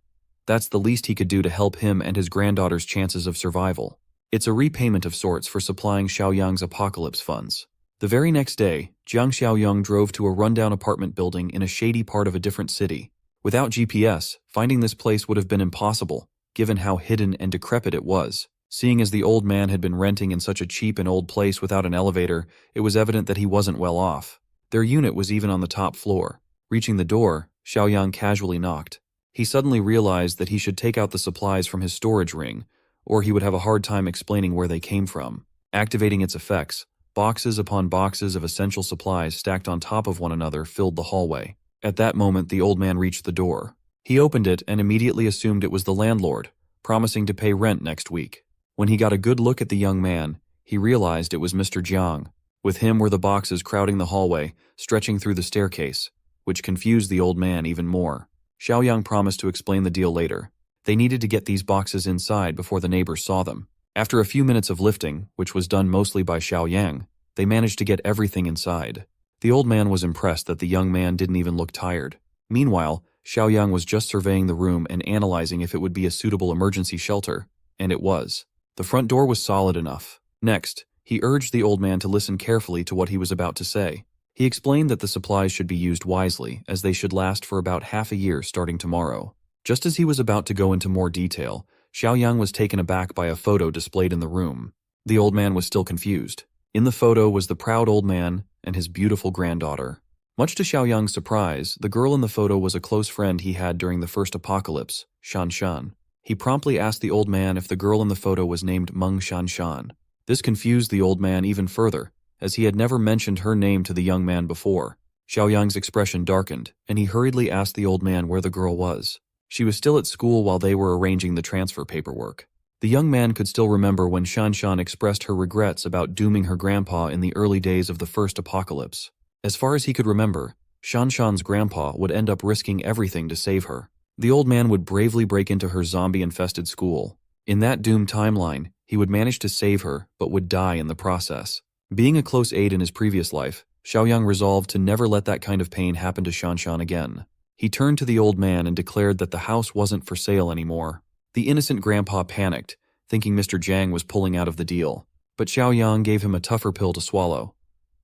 A: That's the least he could do to help him and his granddaughter's chances of survival. It's a repayment of sorts for supplying Xiaoyang's apocalypse funds. The very next day, Zhang Xiaoyong drove to a rundown apartment building in a shady part of a different city. Without GPS, finding this place would have been impossible, given how hidden and decrepit it was. Seeing as the old man had been renting in such a cheap and old place without an elevator, it was evident that he wasn't well off. Their unit was even on the top floor. Reaching the door, Xiaoyang casually knocked. He suddenly realized that he should take out the supplies from his storage ring, or he would have a hard time explaining where they came from. Activating its effects, boxes upon boxes of essential supplies stacked on top of one another filled the hallway. At that moment, the old man reached the door. He opened it and immediately assumed it was the landlord, promising to pay rent next week. When he got a good look at the young man, he realized it was Mr. Jiang. With him were the boxes crowding the hallway, stretching through the staircase, which confused the old man even more. Xiaoyang promised to explain the deal later. They needed to get these boxes inside before the neighbors saw them. After a few minutes of lifting, which was done mostly by Xiaoyang, They managed to get everything inside. The old man was impressed that the young man didn't even look tired. Meanwhile, Xiaoyang was just surveying the room and analyzing if it would be a suitable emergency shelter, and it was. The front door was solid enough. Next, he urged the old man to listen carefully to what he was about to say. He explained that the supplies should be used wisely, as they should last for about half a year starting tomorrow. Just as he was about to go into more detail, Xiaoyang was taken aback by a photo displayed in the room. The old man was still confused. In the photo was the proud old man and his beautiful granddaughter. Much to Xiaoyang's surprise, the girl in the photo was a close friend he had during the first apocalypse, Shan Shan. He promptly asked the old man if the girl in the photo was named Meng Shan Shan. This confused the old man even further, as he had never mentioned her name to the young man before. Xiaoyang's expression darkened, and he hurriedly asked the old man where the girl was. She was still at school while they were arranging the transfer paperwork. The young man could still remember when Shan Shan expressed her regrets about dooming her grandpa in the early days of the first apocalypse. As far as he could remember, Shan Shan's grandpa would end up risking everything to save her. The old man would bravely break into her zombie-infested school. In that doomed timeline, he would manage to save her, but would die in the process. Being a close aide in his previous life, Xiaoyang resolved to never let that kind of pain happen to Shan Shan again. He turned to the old man and declared that the house wasn't for sale anymore. The innocent grandpa panicked, thinking Mr. Jiang was pulling out of the deal. But Xiaoyang gave him a tougher pill to swallow.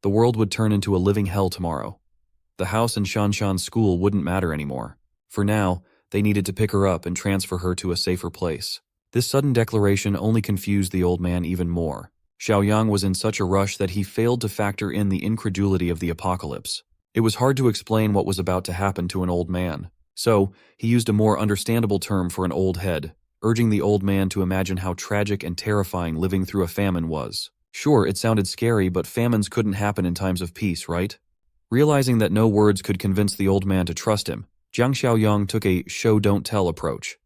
A: The world would turn into a living hell tomorrow. The house and Shan Shan's school wouldn't matter anymore. For now, they needed to pick her up and transfer her to a safer place. This sudden declaration only confused the old man even more. Xiaoyang was in such a rush that he failed to factor in the incredulity of the apocalypse. It was hard to explain what was about to happen to an old man. So, he used a more understandable term for an old head, urging the old man to imagine how tragic and terrifying living through a famine was. Sure, it sounded scary, but famines couldn't happen in times of peace, right? Realizing that no words could convince the old man to trust him, Jiang Xiaoyang took a show-don't-tell approach.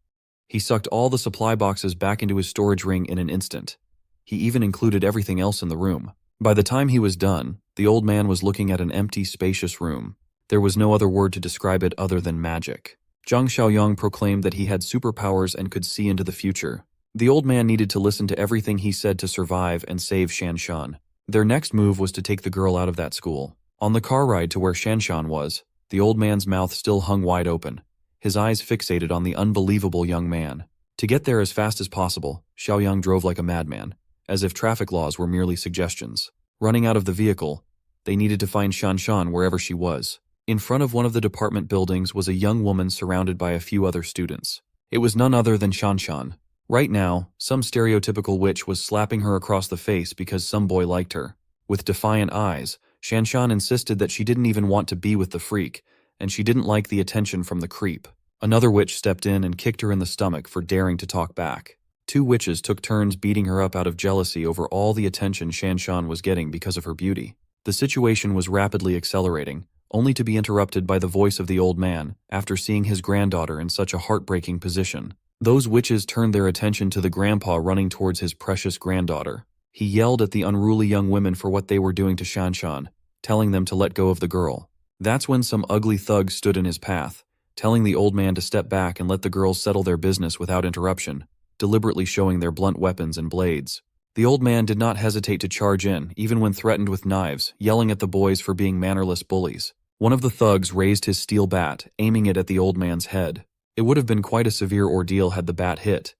A: He sucked all the supply boxes back into his storage ring in an instant. He even included everything else in the room. By the time he was done, the old man was looking at an empty, spacious room. There was no other word to describe it other than magic. Jiang Xiaoyang proclaimed that he had superpowers and could see into the future. The old man needed to listen to everything he said to survive and save Shan Shan. Their next move was to take the girl out of that school. On the car ride to where Shan Shan was, the old man's mouth still hung wide open, his eyes fixated on the unbelievable young man. To get there as fast as possible, Xiaoyang drove like a madman, as if traffic laws were merely suggestions. Running out of the vehicle, they needed to find Shan Shan wherever she was. In front of one of the department buildings was a young woman surrounded by a few other students. It was none other than Shan Shan. Right now, some stereotypical witch was slapping her across the face because some boy liked her. With defiant eyes, Shan Shan insisted that she didn't even want to be with the freak, and she didn't like the attention from the creep. Another witch stepped in and kicked her in the stomach for daring to talk back. Two witches took turns beating her up out of jealousy over all the attention Shan Shan was getting because of her beauty. The situation was rapidly accelerating, only to be interrupted by the voice of the old man after seeing his granddaughter in such a heartbreaking position. Those witches turned their attention to the grandpa running towards his precious granddaughter. He yelled at the unruly young women for what they were doing to Shan Shan, telling them to let go of the girl. That's when some ugly thugs stood in his path, telling the old man to step back and let the girls settle their business without interruption, deliberately showing their blunt weapons and blades. The old man did not hesitate to charge in, even when threatened with knives, yelling at the boys for being mannerless bullies. One of the thugs raised his steel bat, aiming it at the old man's head. It would have been quite a severe ordeal had the bat hit,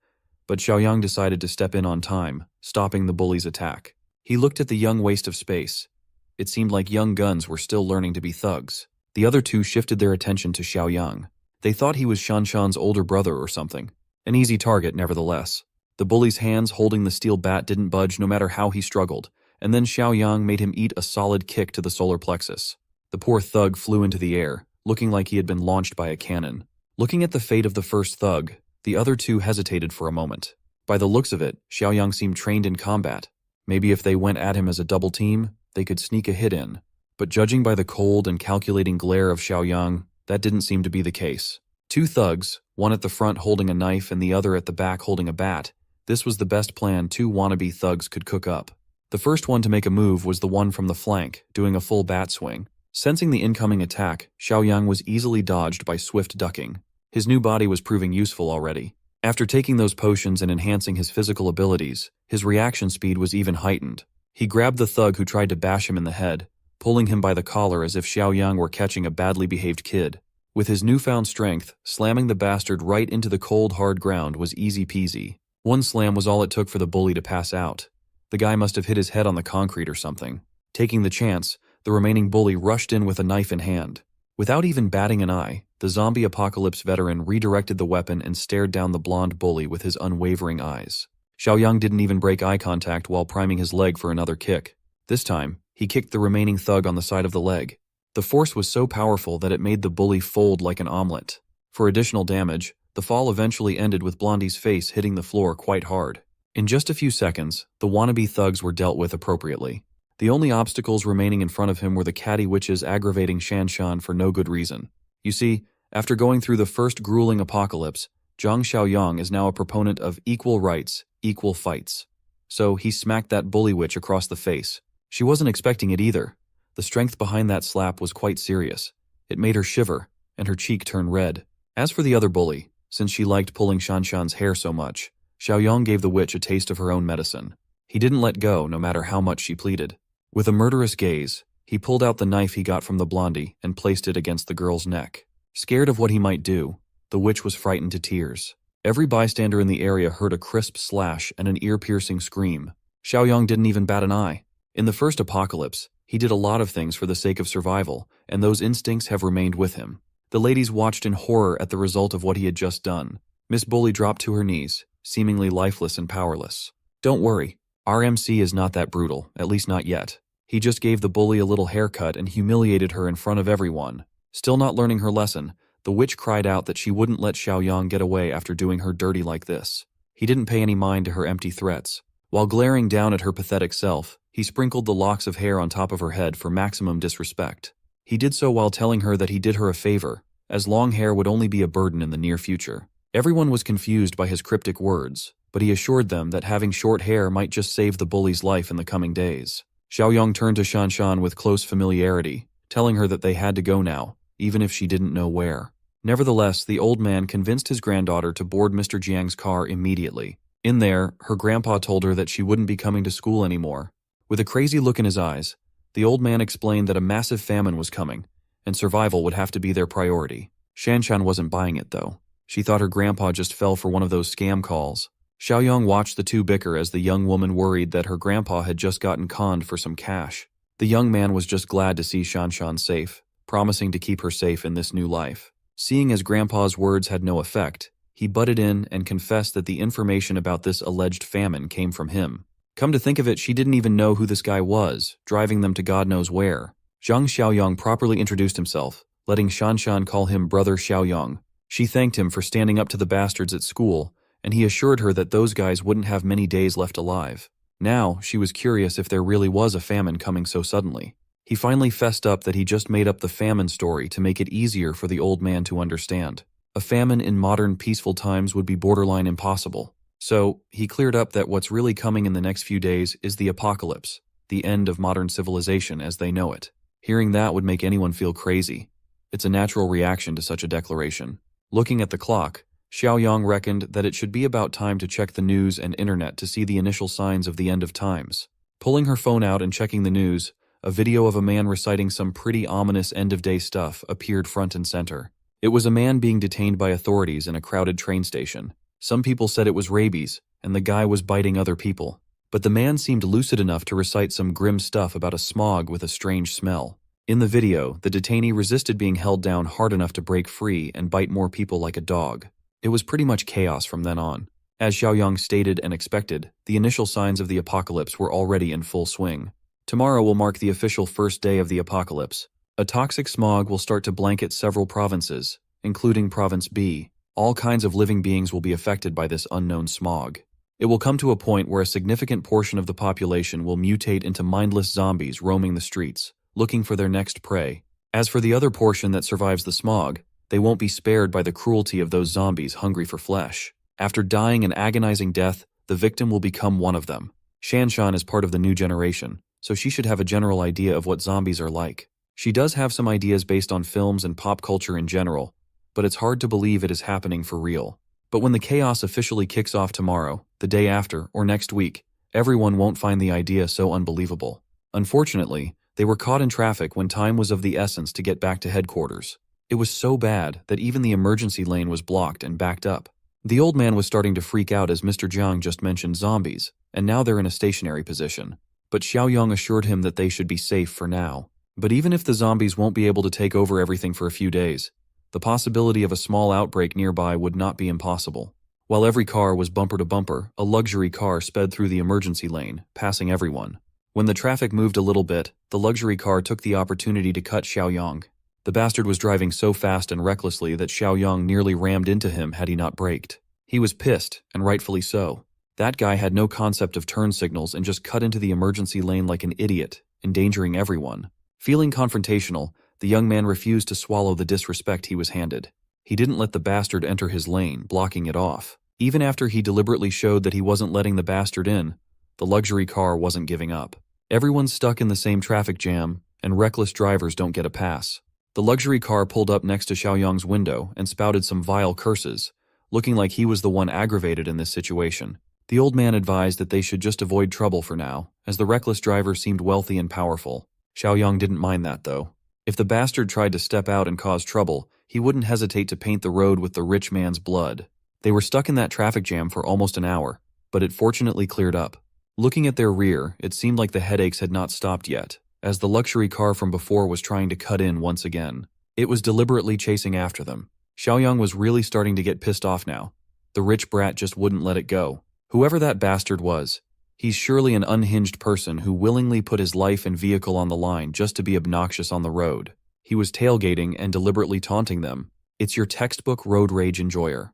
A: but Xiaoyang decided to step in on time, stopping the bully's attack. He looked at the young waste of space. It seemed like young guns were still learning to be thugs. The other two shifted their attention to Xiaoyang. They thought he was Shan Shan's older brother or something. An easy target, nevertheless. The bully's hands holding the steel bat didn't budge no matter how he struggled, and then Xiaoyang made him eat a solid kick to the solar plexus. The poor thug flew into the air, looking like he had been launched by a cannon. Looking at the fate of the first thug, the other two hesitated for a moment. By the looks of it, Xiaoyang seemed trained in combat. Maybe if they went at him as a double team, they could sneak a hit in. But judging by the cold and calculating glare of Xiaoyang, that didn't seem to be the case. Two thugs, one at the front holding a knife and the other at the back holding a bat. This was the best plan two wannabe thugs could cook up. The first one to make a move was the one from the flank, doing a full bat swing. Sensing the incoming attack, Xiaoyang was easily dodged by swift ducking. His new body was proving useful already. After taking those potions and enhancing his physical abilities, his reaction speed was even heightened. He grabbed the thug who tried to bash him in the head, pulling him by the collar as if Xiaoyang were catching a badly behaved kid. With his newfound strength, slamming the bastard right into the cold, hard ground was easy peasy. One slam was all it took for the bully to pass out. The guy must have hit his head on the concrete or something. Taking the chance, the remaining bully rushed in with a knife in hand. Without even batting an eye, the zombie apocalypse veteran redirected the weapon and stared down the blonde bully with his unwavering eyes. Xiaoyang didn't even break eye contact while priming his leg for another kick. This time, he kicked the remaining thug on the side of the leg. The force was so powerful that it made the bully fold like an omelet. For additional damage, the fall eventually ended with Blondie's face hitting the floor quite hard. In just a few seconds, the wannabe thugs were dealt with appropriately. The only obstacles remaining in front of him were the catty witches aggravating Shanshan for no good reason. You see, after going through the first grueling apocalypse, Zhang Xiaoyang is now a proponent of equal rights, equal fights. So he smacked that bully witch across the face. She wasn't expecting it either. The strength behind that slap was quite serious. It made her shiver, and her cheek turn red. As for the other bully, since she liked pulling Shanshan's hair so much, Xiaoyang gave the witch a taste of her own medicine. He didn't let go no matter how much she pleaded. With a murderous gaze, he pulled out the knife he got from the blondie and placed it against the girl's neck. Scared of what he might do, the witch was frightened to tears. Every bystander in the area heard a crisp slash and an ear-piercing scream. Xiaoyang didn't even bat an eye. In the first apocalypse, he did a lot of things for the sake of survival, and those instincts have remained with him. The ladies watched in horror at the result of what he had just done. Miss Bully dropped to her knees, seemingly lifeless and powerless. Don't worry, our MC is not that brutal, at least not yet. He just gave the bully a little haircut and humiliated her in front of everyone. Still not learning her lesson, the witch cried out that she wouldn't let Xiaoyang get away after doing her dirty like this. He didn't pay any mind to her empty threats. While glaring down at her pathetic self, he sprinkled the locks of hair on top of her head for maximum disrespect. He did so while telling her that he did her a favor, as long hair would only be a burden in the near future. Everyone was confused by his cryptic words, but he assured them that having short hair might just save the bully's life in the coming days. Xiaoyang turned to Shanshan with close familiarity, telling her that they had to go now, even if she didn't know where. Nevertheless, the old man convinced his granddaughter to board Mr. Jiang's car immediately. In there, her grandpa told her that she wouldn't be coming to school anymore. With a crazy look in his eyes, the old man explained that a massive famine was coming, and survival would have to be their priority. Shanshan wasn't buying it, though. She thought her grandpa just fell for one of those scam calls. Xiaoyang watched the two bicker as the young woman worried that her grandpa had just gotten conned for some cash. The young man was just glad to see Shanshan safe, promising to keep her safe in this new life. Seeing as grandpa's words had no effect, he butted in and confessed that the information about this alleged famine came from him. Come to think of it, she didn't even know who this guy was, driving them to God knows where. Zhang Xiaoyang properly introduced himself, letting Shanshan call him Brother Xiaoyang. She thanked him for standing up to the bastards at school, and he assured her that those guys wouldn't have many days left alive. Now, she was curious if there really was a famine coming so suddenly. He finally fessed up that he just made up the famine story to make it easier for the old man to understand. A famine in modern peaceful times would be borderline impossible. So, he cleared up that what's really coming in the next few days is the apocalypse, the end of modern civilization as they know it. Hearing that would make anyone feel crazy. It's a natural reaction to such a declaration. Looking at the clock, Xiaoyang reckoned that it should be about time to check the news and internet to see the initial signs of the end of times. Pulling her phone out and checking the news, a video of a man reciting some pretty ominous end-of-day stuff appeared front and center. It was a man being detained by authorities in a crowded train station. Some people said it was rabies, and the guy was biting other people. But the man seemed lucid enough to recite some grim stuff about a smog with a strange smell. In the video, the detainee resisted being held down hard enough to break free and bite more people like a dog. It was pretty much chaos from then on. As Xiaoyang stated and expected, the initial signs of the apocalypse were already in full swing. Tomorrow will mark the official first day of the apocalypse. A toxic smog will start to blanket several provinces, including Province B. All kinds of living beings will be affected by this unknown smog. It will come to a point where a significant portion of the population will mutate into mindless zombies roaming the streets, looking for their next prey. As for the other portion that survives the smog, they won't be spared by the cruelty of those zombies hungry for flesh. After dying an agonizing death, the victim will become one of them. Shanshan is part of the new generation, so she should have a general idea of what zombies are like. She does have some ideas based on films and pop culture in general, but it's hard to believe it is happening for real. But when the chaos officially kicks off tomorrow, the day after, or next week, Everyone won't find the idea so unbelievable. Unfortunately, they were caught in traffic when time was of the essence to get back to headquarters. It was so bad that even the emergency lane was blocked and backed up. The old man was starting to freak out as Mr. Jiang just mentioned zombies, and now they're in a stationary position. But Xiaoyang assured him that they should be safe for now. But even if the zombies won't be able to take over everything for a few days, the possibility of a small outbreak nearby would not be impossible. While every car was bumper to bumper, a luxury car sped through the emergency lane, passing everyone. When the traffic moved a little bit, the luxury car took the opportunity to cut Xiaoyang. The bastard was driving so fast and recklessly that Xiaoyang nearly rammed into him had he not braked. He was pissed, and rightfully so. That guy had no concept of turn signals and just cut into the emergency lane like an idiot, endangering everyone. Feeling confrontational, the young man refused to swallow the disrespect he was handed. He didn't let the bastard enter his lane, blocking it off. Even after he deliberately showed that he wasn't letting the bastard in, the luxury car wasn't giving up. Everyone's stuck in the same traffic jam, and reckless drivers don't get a pass. The luxury car pulled up next to Xiaoyang's window and spouted some vile curses, looking like he was the one aggravated in this situation. The old man advised that they should just avoid trouble for now, as the reckless driver seemed wealthy and powerful. Xiaoyang didn't mind that, though. If the bastard tried to step out and cause trouble, he wouldn't hesitate to paint the road with the rich man's blood. They were stuck in that traffic jam for almost an hour, but it fortunately cleared up. Looking at their rear, it seemed like the headaches had not stopped yet, as the luxury car from before was trying to cut in once again. It was deliberately chasing after them. Xiaoyang was really starting to get pissed off now. The rich brat just wouldn't let it go. Whoever that bastard was, he's surely an unhinged person who willingly put his life and vehicle on the line just to be obnoxious on the road. He was tailgating and deliberately taunting them. It's your textbook road rage enjoyer.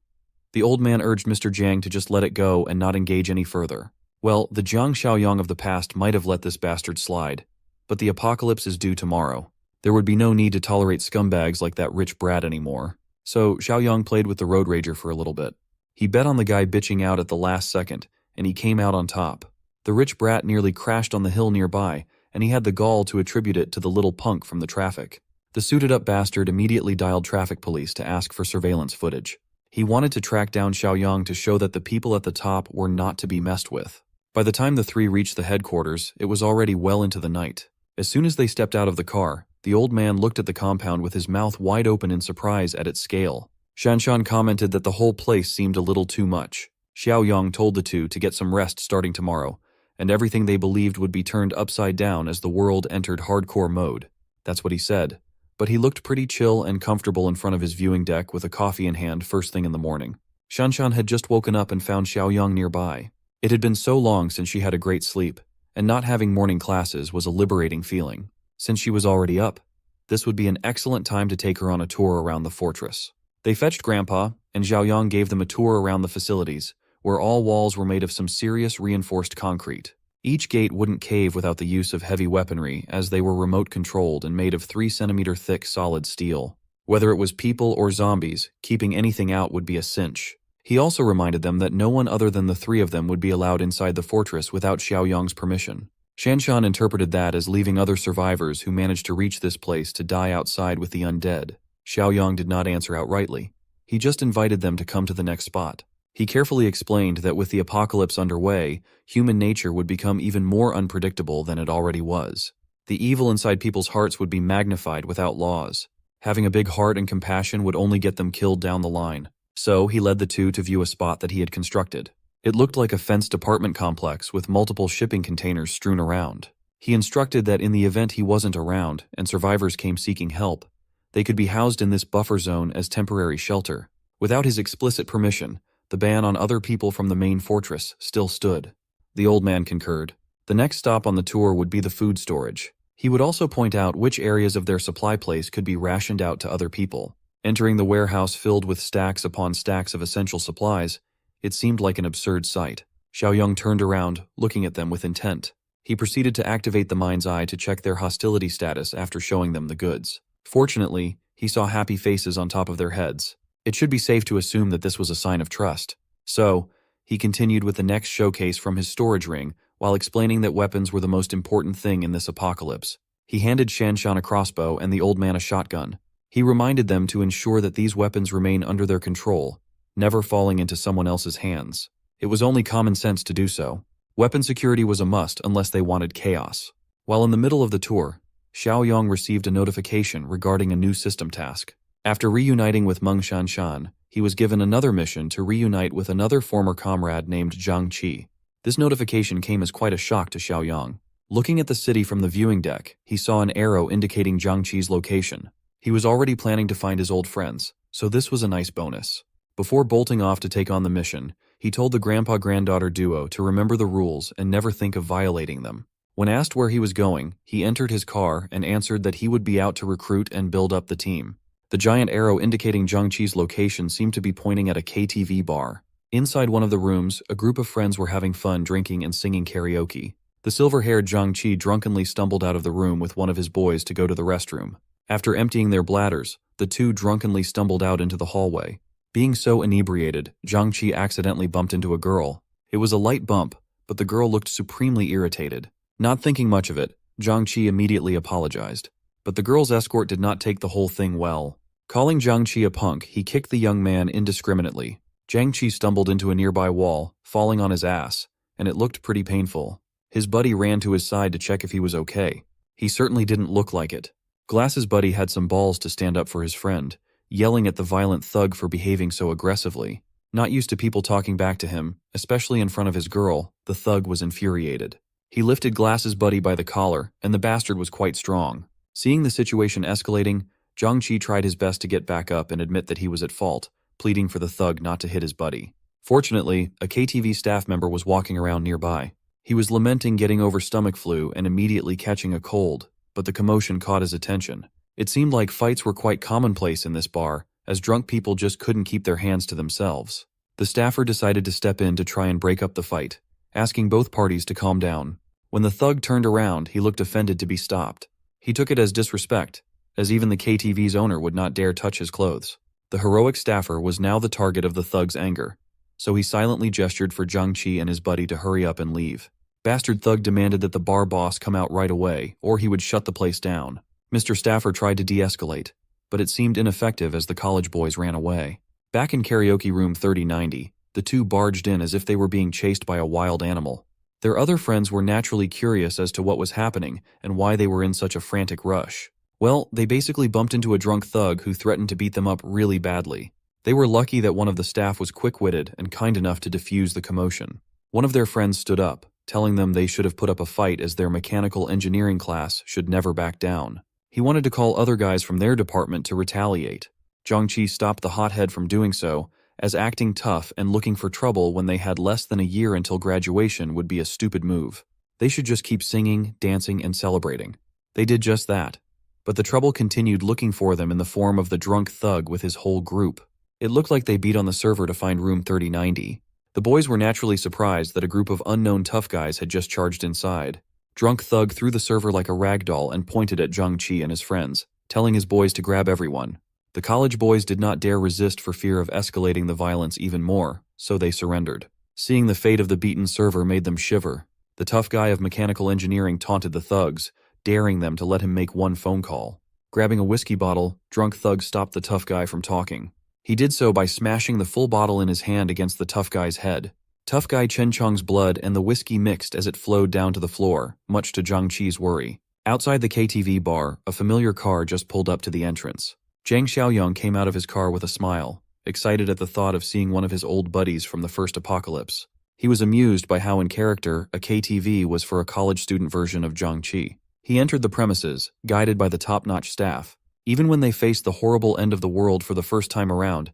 A: The old man urged Mr. Jiang to just let it go and not engage any further. Well, the Jiang Xiaoyang of the past might have let this bastard slide, but the apocalypse is due tomorrow. There would be no need to tolerate scumbags like that rich brat anymore. So Xiaoyang played with the road rager for a little bit. He bet on the guy bitching out at the last second, and he came out on top. The rich brat nearly crashed on the hill nearby, and he had the gall to attribute it to the little punk from the traffic. The suited-up bastard immediately dialed traffic police to ask for surveillance footage. He wanted to track down Xiaoyang to show that the people at the top were not to be messed with. By the time the three reached the headquarters, it was already well into the night. As soon as they stepped out of the car, the old man looked at the compound with his mouth wide open in surprise at its scale. Shanshan commented that the whole place seemed a little too much. Xiaoyang told the two to get some rest starting tomorrow, and everything they believed would be turned upside down as the world entered hardcore mode. That's what he said. But he looked pretty chill and comfortable in front of his viewing deck with a coffee in hand first thing in the morning. Shanshan had just woken up and found Xiaoyang nearby. It had been so long since she had a great sleep, and not having morning classes was a liberating feeling. Since she was already up, this would be an excellent time to take her on a tour around the fortress. They fetched Grandpa, and Xiaoyang gave them a tour around the facilities, where all walls were made of some serious reinforced concrete. Each gate wouldn't cave without the use of heavy weaponry, as they were remote-controlled and made of 3-centimeter-thick solid steel. Whether it was people or zombies, keeping anything out would be a cinch. He also reminded them that no one other than the three of them would be allowed inside the fortress without Xiaoyang's permission. Shanshan interpreted that as leaving other survivors who managed to reach this place to die outside with the undead. Xiaoyang did not answer outrightly. He just invited them to come to the next spot. He carefully explained that with the apocalypse underway, human nature would become even more unpredictable than it already was. The evil inside people's hearts would be magnified without laws. Having a big heart and compassion would only get them killed down the line. So he led the two to view a spot that he had constructed. It looked like a fenced apartment complex with multiple shipping containers strewn around. He instructed that in the event he wasn't around and survivors came seeking help, they could be housed in this buffer zone as temporary shelter. Without his explicit permission, the ban on other people from the main fortress still stood. The old man concurred. The next stop on the tour would be the food storage. He would also point out which areas of their supply place could be rationed out to other people. Entering the warehouse filled with stacks upon stacks of essential supplies, it seemed like an absurd sight. Xiaoyang turned around, looking at them with intent. He proceeded to activate the mind's eye to check their hostility status after showing them the goods. Fortunately, he saw happy faces on top of their heads. It should be safe to assume that this was a sign of trust. So, he continued with the next showcase from his storage ring, while explaining that weapons were the most important thing in this apocalypse. He handed Shanshan a crossbow and the old man a shotgun. He reminded them to ensure that these weapons remain under their control, never falling into someone else's hands. It was only common sense to do so. Weapon security was a must unless they wanted chaos. While in the middle of the tour, Xiaoyong received a notification regarding a new system task. After reuniting with Meng Shanshan, he was given another mission to reunite with another former comrade named Zhang Qi. This notification came as quite a shock to Xiaoyong. Looking at the city from the viewing deck, he saw an arrow indicating Zhang Qi's location. He was already planning to find his old friends, so this was a nice bonus. Before bolting off to take on the mission, he told the grandpa-granddaughter duo to remember the rules and never think of violating them. When asked where he was going, he entered his car and answered that he would be out to recruit and build up the team. The giant arrow indicating Zhang Qi's location seemed to be pointing at a KTV bar. Inside one of the rooms, a group of friends were having fun drinking and singing karaoke. The silver-haired Zhang Qi drunkenly stumbled out of the room with one of his boys to go to the restroom. After emptying their bladders, the two drunkenly stumbled out into the hallway. Being so inebriated, Zhang Qi accidentally bumped into a girl. It was a light bump, but the girl looked supremely irritated. Not thinking much of it, Zhang Qi immediately apologized. But the girl's escort did not take the whole thing well. Calling Zhang Qi a punk, he kicked the young man indiscriminately. Zhang Qi stumbled into a nearby wall, falling on his ass, and it looked pretty painful. His buddy ran to his side to check if he was okay. He certainly didn't look like it. Glass's buddy had some balls to stand up for his friend, yelling at the violent thug for behaving so aggressively. Not used to people talking back to him, especially in front of his girl, the thug was infuriated. He lifted Glass's buddy by the collar, and the bastard was quite strong. Seeing the situation escalating, Zhang Qi tried his best to get back up and admit that he was at fault, pleading for the thug not to hit his buddy. Fortunately, a KTV staff member was walking around nearby. He was lamenting getting over stomach flu and immediately catching a cold, but the commotion caught his attention. It seemed like fights were quite commonplace in this bar, as drunk people just couldn't keep their hands to themselves. The staffer decided to step in to try and break up the fight, asking both parties to calm down. When the thug turned around, he looked offended to be stopped. He took it as disrespect, as even the KTV's owner would not dare touch his clothes. The heroic staffer was now the target of the thug's anger, so he silently gestured for Zhang Qi and his buddy to hurry up and leave. Bastard thug demanded that the bar boss come out right away, or he would shut the place down. Mr. Staffer tried to de-escalate, but it seemed ineffective as the college boys ran away. Back in karaoke room 3090, the two barged in as if they were being chased by a wild animal. Their other friends were naturally curious as to what was happening and why they were in such a frantic rush. Well, they basically bumped into a drunk thug who threatened to beat them up really badly. They were lucky that one of the staff was quick-witted and kind enough to defuse the commotion. One of their friends stood up, telling them they should have put up a fight as their mechanical engineering class should never back down. He wanted to call other guys from their department to retaliate. Zhang Qi stopped the hothead from doing so, as acting tough and looking for trouble when they had less than a year until graduation would be a stupid move. They should just keep singing, dancing, and celebrating. They did just that. But the trouble continued looking for them in the form of the drunk thug with his whole group. It looked like they beat on the server to find room 3090. The boys were naturally surprised that a group of unknown tough guys had just charged inside. Drunk thug threw the server like a rag doll and pointed at Zhang Qi and his friends, telling his boys to grab everyone. The college boys did not dare resist for fear of escalating the violence even more, so they surrendered. Seeing the fate of the beaten server made them shiver. The tough guy of mechanical engineering taunted the thugs, daring them to let him make one phone call. Grabbing a whiskey bottle, drunk thug stopped the tough guy from talking. He did so by smashing the full bottle in his hand against the tough guy's head. Tough guy Chen Chong's blood and the whiskey mixed as it flowed down to the floor, much to Zhang Qi's worry. Outside the KTV bar, a familiar car just pulled up to the entrance. Zhang Xiaoyong came out of his car with a smile, excited at the thought of seeing one of his old buddies from the first apocalypse. He was amused by how in character, a KTV was for a college student version of Zhang Qi. He entered the premises, guided by the top-notch staff. Even when they faced the horrible end of the world for the first time around,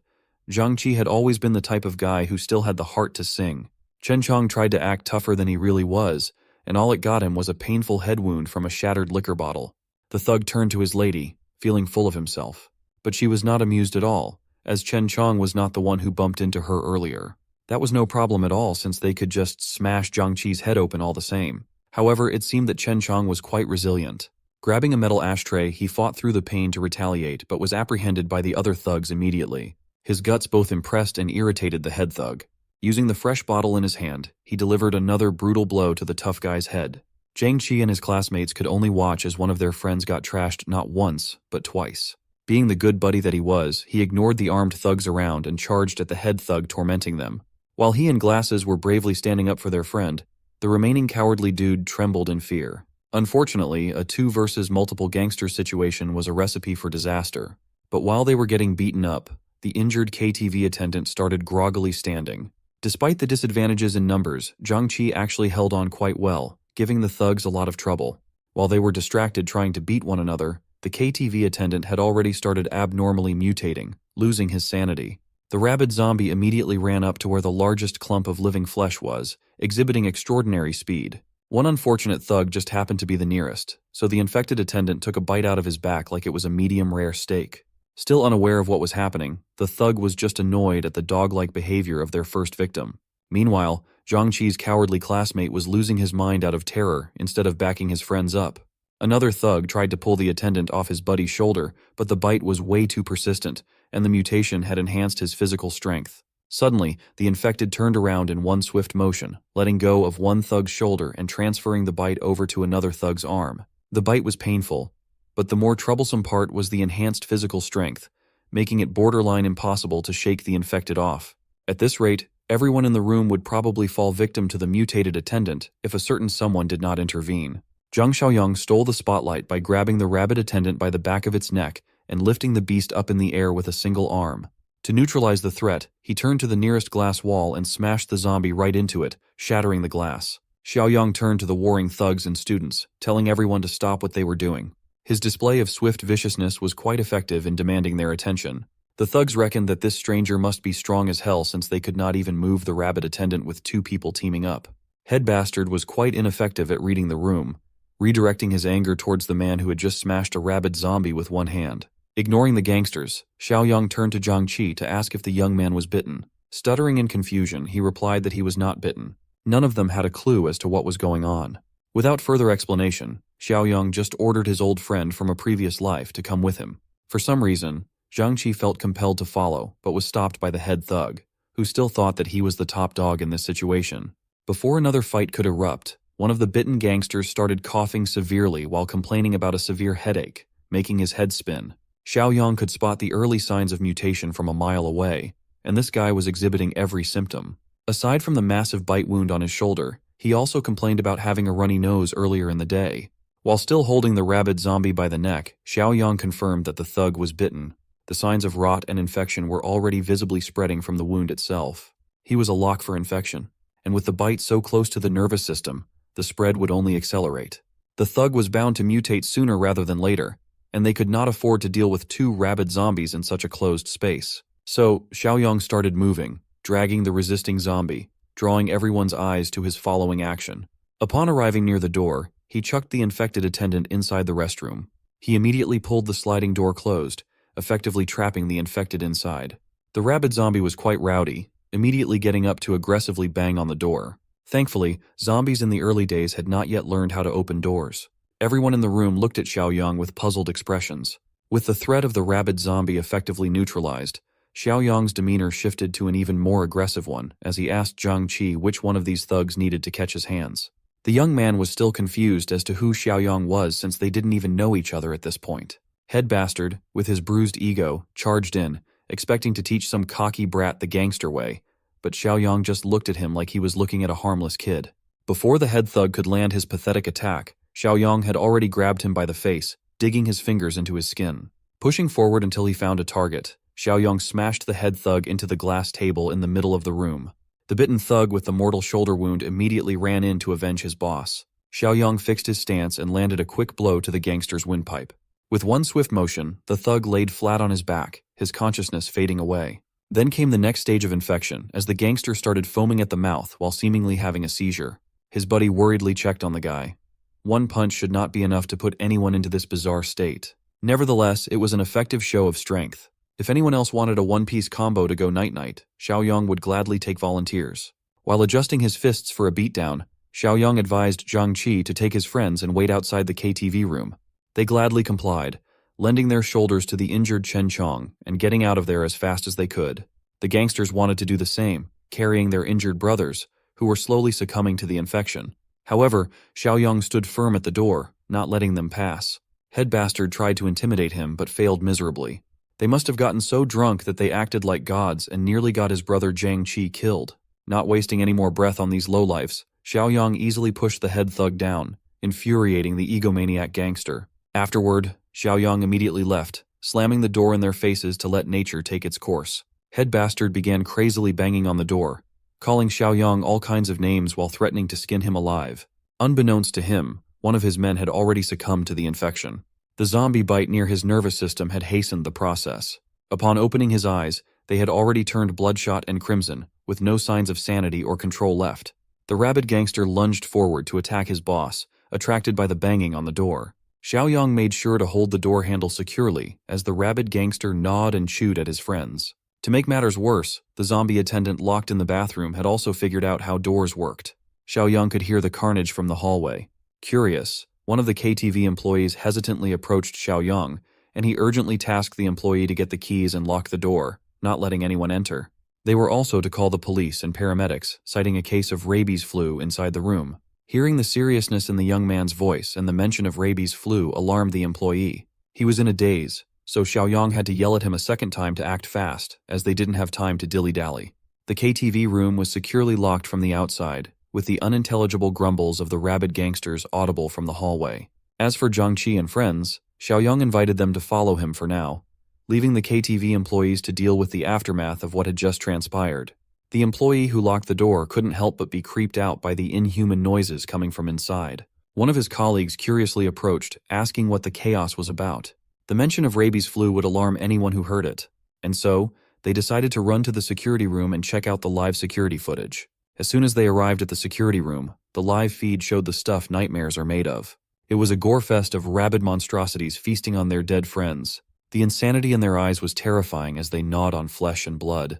A: Zhang Qi had always been the type of guy who still had the heart to sing. Chen Chong tried to act tougher than he really was, and all it got him was a painful head wound from a shattered liquor bottle. The thug turned to his lady, feeling full of himself. But she was not amused at all, as Chen Chong was not the one who bumped into her earlier. That was no problem at all since they could just smash Zhang Qi's head open all the same. However, it seemed that Chen Chong was quite resilient. Grabbing a metal ashtray, he fought through the pain to retaliate but was apprehended by the other thugs immediately. His guts both impressed and irritated the head thug. Using the fresh bottle in his hand, he delivered another brutal blow to the tough guy's head. Zhang Qi and his classmates could only watch as one of their friends got trashed not once, but twice. Being the good buddy that he was, he ignored the armed thugs around and charged at the head thug tormenting them. While he and Glasses were bravely standing up for their friend, The remaining cowardly dude trembled in fear. Unfortunately, a 2 versus multiple gangsters situation was a recipe for disaster. But while they were getting beaten up, the injured KTV attendant started groggily standing. Despite the disadvantages in numbers, Zhang Qi actually held on quite well, giving the thugs a lot of trouble. While they were distracted trying to beat one another, the KTV attendant had already started abnormally mutating, losing his sanity. The rabid zombie immediately ran up to where the largest clump of living flesh was, exhibiting extraordinary speed. One unfortunate thug just happened to be the nearest, so the infected attendant took a bite out of his back like it was a medium-rare steak. Still unaware of what was happening, the thug was just annoyed at the dog-like behavior of their first victim. Meanwhile, Zhang Qi's cowardly classmate was losing his mind out of terror instead of backing his friends up. Another thug tried to pull the attendant off his buddy's shoulder, but the bite was way too persistent, and the mutation had enhanced his physical strength. Suddenly, the infected turned around in one swift motion, letting go of one thug's shoulder and transferring the bite over to another thug's arm. The bite was painful, but the more troublesome part was the enhanced physical strength, making it borderline impossible to shake the infected off. At this rate, everyone in the room would probably fall victim to the mutated attendant if a certain someone did not intervene. Zhang Xiaoyang stole the spotlight by grabbing the rabid attendant by the back of its neck and lifting the beast up in the air with a single arm. To neutralize the threat, he turned to the nearest glass wall and smashed the zombie right into it, shattering the glass. Xiaoyang turned to the warring thugs and students, telling everyone to stop what they were doing. His display of swift viciousness was quite effective in demanding their attention. The thugs reckoned that this stranger must be strong as hell since they could not even move the rabid attendant with 2 people teaming up. Head Bastard was quite ineffective at reading the room, redirecting his anger towards the man who had just smashed a rabid zombie with one hand. Ignoring the gangsters, Xiaoyang turned to Zhang Qi to ask if the young man was bitten. Stuttering in confusion, he replied that he was not bitten. None of them had a clue as to what was going on. Without further explanation, Xiaoyang just ordered his old friend from a previous life to come with him. For some reason, Zhang Qi felt compelled to follow, but was stopped by the head thug, who still thought that he was the top dog in this situation. Before another fight could erupt, one of the bitten gangsters started coughing severely while complaining about a severe headache, making his head spin. Xiaoyang could spot the early signs of mutation from a mile away, and this guy was exhibiting every symptom. Aside from the massive bite wound on his shoulder, he also complained about having a runny nose earlier in the day. While still holding the rabid zombie by the neck, Xiaoyang confirmed that the thug was bitten. The signs of rot and infection were already visibly spreading from the wound itself. He was a lock for infection, and with the bite so close to the nervous system, the spread would only accelerate. The thug was bound to mutate sooner rather than later, and they could not afford to deal with 2 rabid zombies in such a closed space. So, Xiaoyang started moving, dragging the resisting zombie, drawing everyone's eyes to his following action. Upon arriving near the door, he chucked the infected attendant inside the restroom. He immediately pulled the sliding door closed, effectively trapping the infected inside. The rabid zombie was quite rowdy, immediately getting up to aggressively bang on the door. Thankfully, zombies in the early days had not yet learned how to open doors. Everyone in the room looked at Xiaoyang with puzzled expressions. With the threat of the rabid zombie effectively neutralized, Xiaoyang's demeanor shifted to an even more aggressive one as he asked Zhang Qi which one of these thugs needed to catch his hands. The young man was still confused as to who Xiaoyang was since they didn't even know each other at this point. Head Bastard, with his bruised ego, charged in, expecting to teach some cocky brat the gangster way, but Xiaoyang just looked at him like he was looking at a harmless kid. Before the head thug could land his pathetic attack, Xiaoyang had already grabbed him by the face, digging his fingers into his skin. Pushing forward until he found a target, Xiaoyang smashed the head thug into the glass table in the middle of the room. The bitten thug with the mortal shoulder wound immediately ran in to avenge his boss. Xiaoyang fixed his stance and landed a quick blow to the gangster's windpipe. With one swift motion, the thug laid flat on his back, his consciousness fading away. Then came the next stage of infection, as the gangster started foaming at the mouth while seemingly having a seizure. His buddy worriedly checked on the guy. One punch should not be enough to put anyone into this bizarre state. Nevertheless, it was an effective show of strength. If anyone else wanted a one-piece combo to go night-night, Xiaoyang would gladly take volunteers. While adjusting his fists for a beatdown, Xiaoyang advised Zhang Qi to take his friends and wait outside the KTV room. They gladly complied, lending their shoulders to the injured Chen Chong and getting out of there as fast as they could. The gangsters wanted to do the same, carrying their injured brothers, who were slowly succumbing to the infection. However, Xiaoyang stood firm at the door, not letting them pass. Head Bastard tried to intimidate him but failed miserably. They must have gotten so drunk that they acted like gods and nearly got his brother Zhang Qi killed. Not wasting any more breath on these lowlifes, Xiaoyang easily pushed the head thug down, infuriating the egomaniac gangster. Afterward, Xiaoyang immediately left, slamming the door in their faces to let nature take its course. Head Bastard began crazily banging on the door, calling Xiaoyang all kinds of names while threatening to skin him alive. Unbeknownst to him, one of his men had already succumbed to the infection. The zombie bite near his nervous system had hastened the process. Upon opening his eyes, they had already turned bloodshot and crimson, with no signs of sanity or control left. The rabid gangster lunged forward to attack his boss, attracted by the banging on the door. Xiaoyang made sure to hold the door handle securely as the rabid gangster gnawed and chewed at his friends. To make matters worse, the zombie attendant locked in the bathroom had also figured out how doors worked. Xiaoyang could hear the carnage from the hallway. Curious, one of the KTV employees hesitantly approached Xiaoyang, and he urgently tasked the employee to get the keys and lock the door, not letting anyone enter. They were also to call the police and paramedics, citing a case of rabies flu inside the room. Hearing the seriousness in the young man's voice and the mention of rabies flu alarmed the employee. He was in a daze, so Xiaoyang had to yell at him a second time to act fast, as they didn't have time to dilly-dally. The KTV room was securely locked from the outside, with the unintelligible grumbles of the rabid gangsters audible from the hallway. As for Zhangqi and friends, Xiaoyang invited them to follow him for now, leaving the KTV employees to deal with the aftermath of what had just transpired. The employee who locked the door couldn't help but be creeped out by the inhuman noises coming from inside. One of his colleagues curiously approached, asking what the chaos was about. The mention of rabies flu would alarm anyone who heard it, and so, they decided to run to the security room and check out the live security footage. As soon as they arrived at the security room, the live feed showed the stuff nightmares are made of. It was a gore fest of rabid monstrosities feasting on their dead friends. The insanity in their eyes was terrifying as they gnawed on flesh and blood.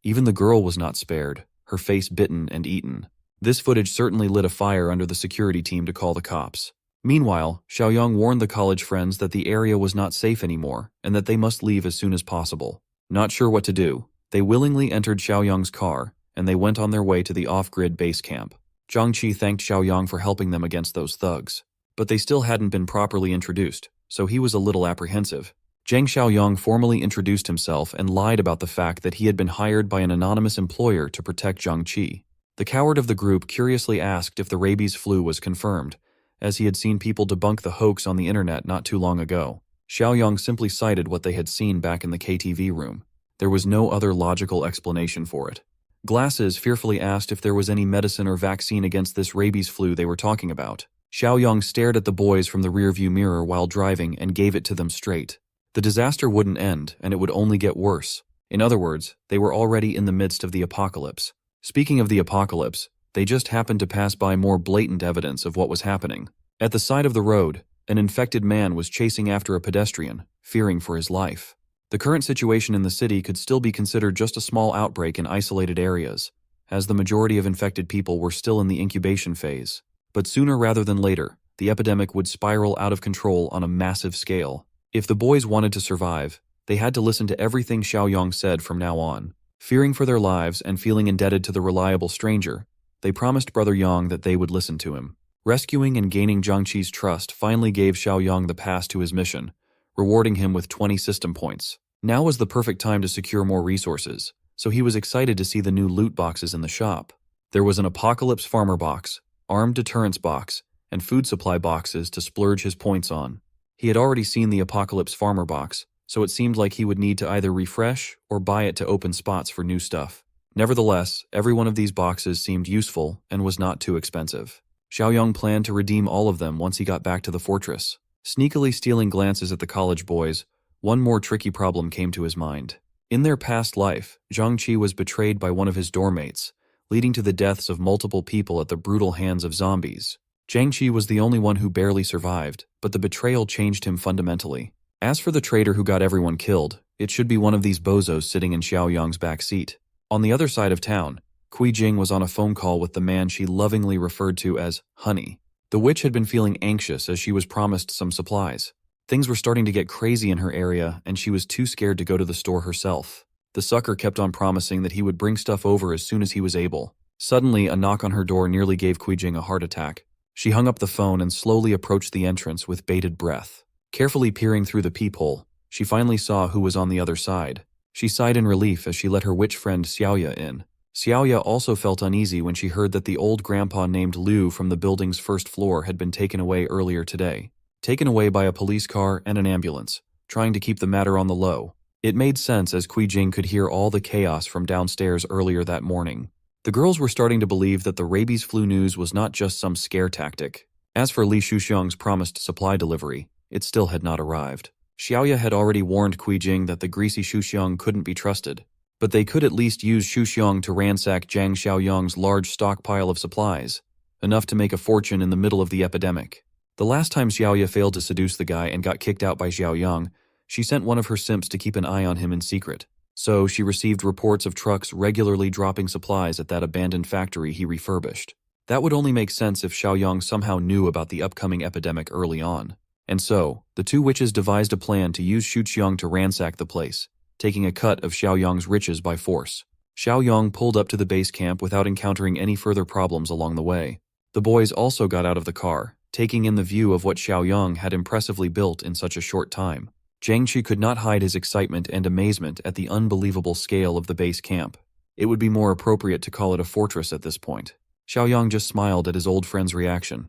A: Even the girl was not spared, her face bitten and eaten. This footage certainly lit a fire under the security team to call the cops. Meanwhile, Xiaoyang warned the college friends that the area was not safe anymore and that they must leave as soon as possible. Not sure what to do, they willingly entered Xiaoyang's car, and they went on their way to the off-grid base camp. Zhangqi thanked Xiaoyang for helping them against those thugs. But they still hadn't been properly introduced, so he was a little apprehensive. Zhang Xiaoyang formally introduced himself and lied about the fact that he had been hired by an anonymous employer to protect Zhangqi. The coward of the group curiously asked if the rabies flu was confirmed, as he had seen people debunk the hoax on the internet not too long ago. Xiaoyang simply cited what they had seen back in the KTV room. There was no other logical explanation for it. Glasses fearfully asked if there was any medicine or vaccine against this rabies flu they were talking about. Xiaoyang stared at the boys from the rearview mirror while driving and gave it to them straight. The disaster wouldn't end, and it would only get worse. In other words, they were already in the midst of the apocalypse. Speaking of the apocalypse, they just happened to pass by more blatant evidence of what was happening. At the side of the road, an infected man was chasing after a pedestrian, fearing for his life. The current situation in the city could still be considered just a small outbreak in isolated areas, as the majority of infected people were still in the incubation phase. But sooner rather than later, the epidemic would spiral out of control on a massive scale. If the boys wanted to survive, they had to listen to everything Xiaoyang said from now on. Fearing for their lives and feeling indebted to the reliable stranger, they promised Brother Yang that they would listen to him. Rescuing and gaining Zhangqi's trust finally gave Xiaoyang the pass to his mission, rewarding him with 20 system points. Now was the perfect time to secure more resources, so he was excited to see the new loot boxes in the shop. There was an Apocalypse Farmer box, Armed Deterrence box, and food supply boxes to splurge his points on. He had already seen the Apocalypse Farmer box, so it seemed like he would need to either refresh or buy it to open spots for new stuff. Nevertheless, every one of these boxes seemed useful and was not too expensive. Xiaoyang planned to redeem all of them once he got back to the fortress. Sneakily stealing glances at the college boys, one more tricky problem came to his mind. In their past life, Zhangqi was betrayed by one of his doormates, leading to the deaths of multiple people at the brutal hands of zombies. Zhangqi was the only one who barely survived, but the betrayal changed him fundamentally. As for the traitor who got everyone killed, it should be one of these bozos sitting in Xiaoyang's back seat. On the other side of town, Kui Jing was on a phone call with the man she lovingly referred to as Honey. The witch had been feeling anxious as she was promised some supplies. Things were starting to get crazy in her area, and she was too scared to go to the store herself. The sucker kept on promising that he would bring stuff over as soon as he was able. Suddenly, a knock on her door nearly gave Kui Jing a heart attack. She hung up the phone and slowly approached the entrance with bated breath. Carefully peering through the peephole, she finally saw who was on the other side. She sighed in relief as she let her witch friend Xiaoya in. Xiaoya also felt uneasy when she heard that the old grandpa named Liu from the building's first floor had been taken away earlier today. Taken away by a police car and an ambulance, trying to keep the matter on the low. It made sense as Kui Jing could hear all the chaos from downstairs earlier that morning. The girls were starting to believe that the rabies flu news was not just some scare tactic. As for Li Shuxiang's promised supply delivery, it still had not arrived. Xiaoya had already warned Kui Jing that the greasy Shuxiang couldn't be trusted, but they could at least use Shuxiang to ransack Zhang Xiaoyang's large stockpile of supplies, enough to make a fortune in the middle of the epidemic. The last time Xiaoya failed to seduce the guy and got kicked out by Xiaoyang, she sent one of her simps to keep an eye on him in secret. So she received reports of trucks regularly dropping supplies at that abandoned factory he refurbished. That would only make sense if Xiaoyang somehow knew about the upcoming epidemic early on. And so, the two witches devised a plan to use Shuxiang to ransack the place, taking a cut of Xiaoyang's riches by force. Xiaoyang pulled up to the base camp without encountering any further problems along the way. The boys also got out of the car, taking in the view of what Xiaoyang had impressively built in such a short time. Jiangqi could not hide his excitement and amazement at the unbelievable scale of the base camp. It would be more appropriate to call it a fortress at this point. Xiaoyang just smiled at his old friend's reaction.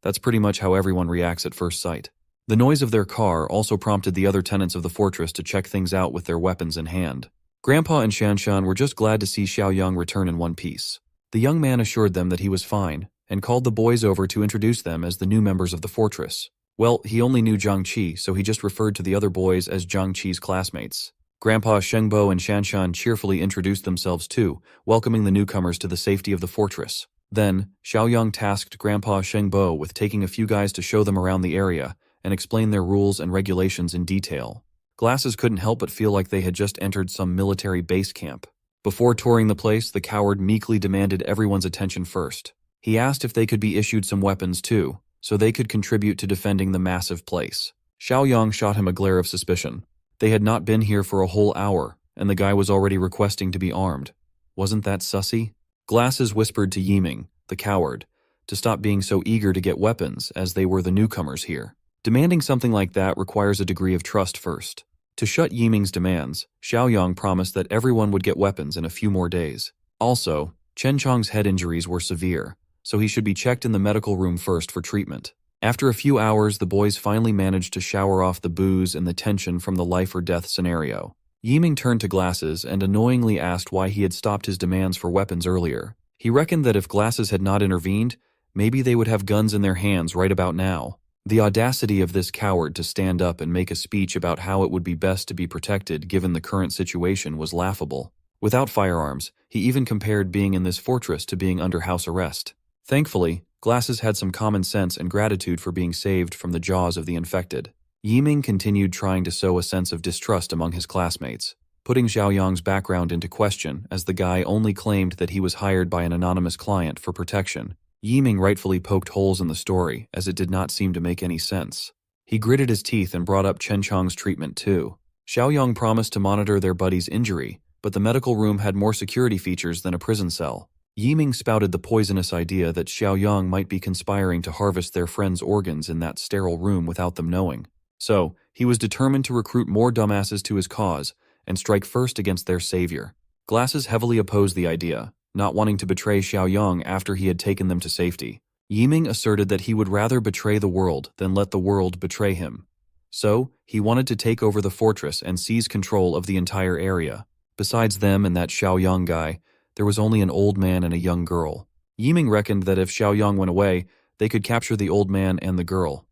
A: That's pretty much how everyone reacts at first sight. The noise of their car also prompted the other tenants of the fortress to check things out with their weapons in hand. Grandpa and Shanshan were just glad to see Xiaoyang return in one piece. The young man assured them that he was fine, and called the boys over to introduce them as the new members of the fortress. Well, he only knew Zhang Qi, so he just referred to the other boys as Zhang Qi's classmates. Grandpa Shengbo and Shanshan cheerfully introduced themselves too, welcoming the newcomers to the safety of the fortress. Then, Xiaoyang tasked Grandpa Shengbo with taking a few guys to show them around the area and explain their rules and regulations in detail. Glasses couldn't help but feel like they had just entered some military base camp. Before touring the place, the coward meekly demanded everyone's attention first. He asked if they could be issued some weapons too, so they could contribute to defending the massive place. Xiaoyang shot him a glare of suspicion. They had not been here for a whole hour, and the guy was already requesting to be armed. Wasn't that sussy? Glasses whispered to Yiming, the coward, to stop being so eager to get weapons as they were the newcomers here. Demanding something like that requires a degree of trust first. To shut Yiming's demands, Xiaoyang promised that everyone would get weapons in a few more days. Also, Chen Chong's head injuries were severe, so he should be checked in the medical room first for treatment. After a few hours, the boys finally managed to shower off the booze and the tension from the life-or-death scenario. Yiming turned to Glasses and annoyingly asked why he had stopped his demands for weapons earlier. He reckoned that if Glasses had not intervened, maybe they would have guns in their hands right about now. The audacity of this coward to stand up and make a speech about how it would be best to be protected given the current situation was laughable. Without firearms, he even compared being in this fortress to being under house arrest. Thankfully, Glasses had some common sense and gratitude for being saved from the jaws of the infected. Yiming continued trying to sow a sense of distrust among his classmates, putting Xiaoyang's background into question as the guy only claimed that he was hired by an anonymous client for protection. Yiming rightfully poked holes in the story, as it did not seem to make any sense. He gritted his teeth and brought up Chen Chong's treatment too. Xiaoyang promised to monitor their buddy's injury, but the medical room had more security features than a prison cell. Yiming spouted the poisonous idea that Xiaoyang might be conspiring to harvest their friend's organs in that sterile room without them knowing. So, he was determined to recruit more dumbasses to his cause and strike first against their savior. Glasses heavily opposed the idea, not wanting to betray Xiaoyang after he had taken them to safety. Yiming asserted that he would rather betray the world than let the world betray him. So, he wanted to take over the fortress and seize control of the entire area. Besides them and that Xiaoyang guy, there was only an old man and a young girl. Yiming reckoned that if Xiaoyang went away, they could capture the old man and the girl.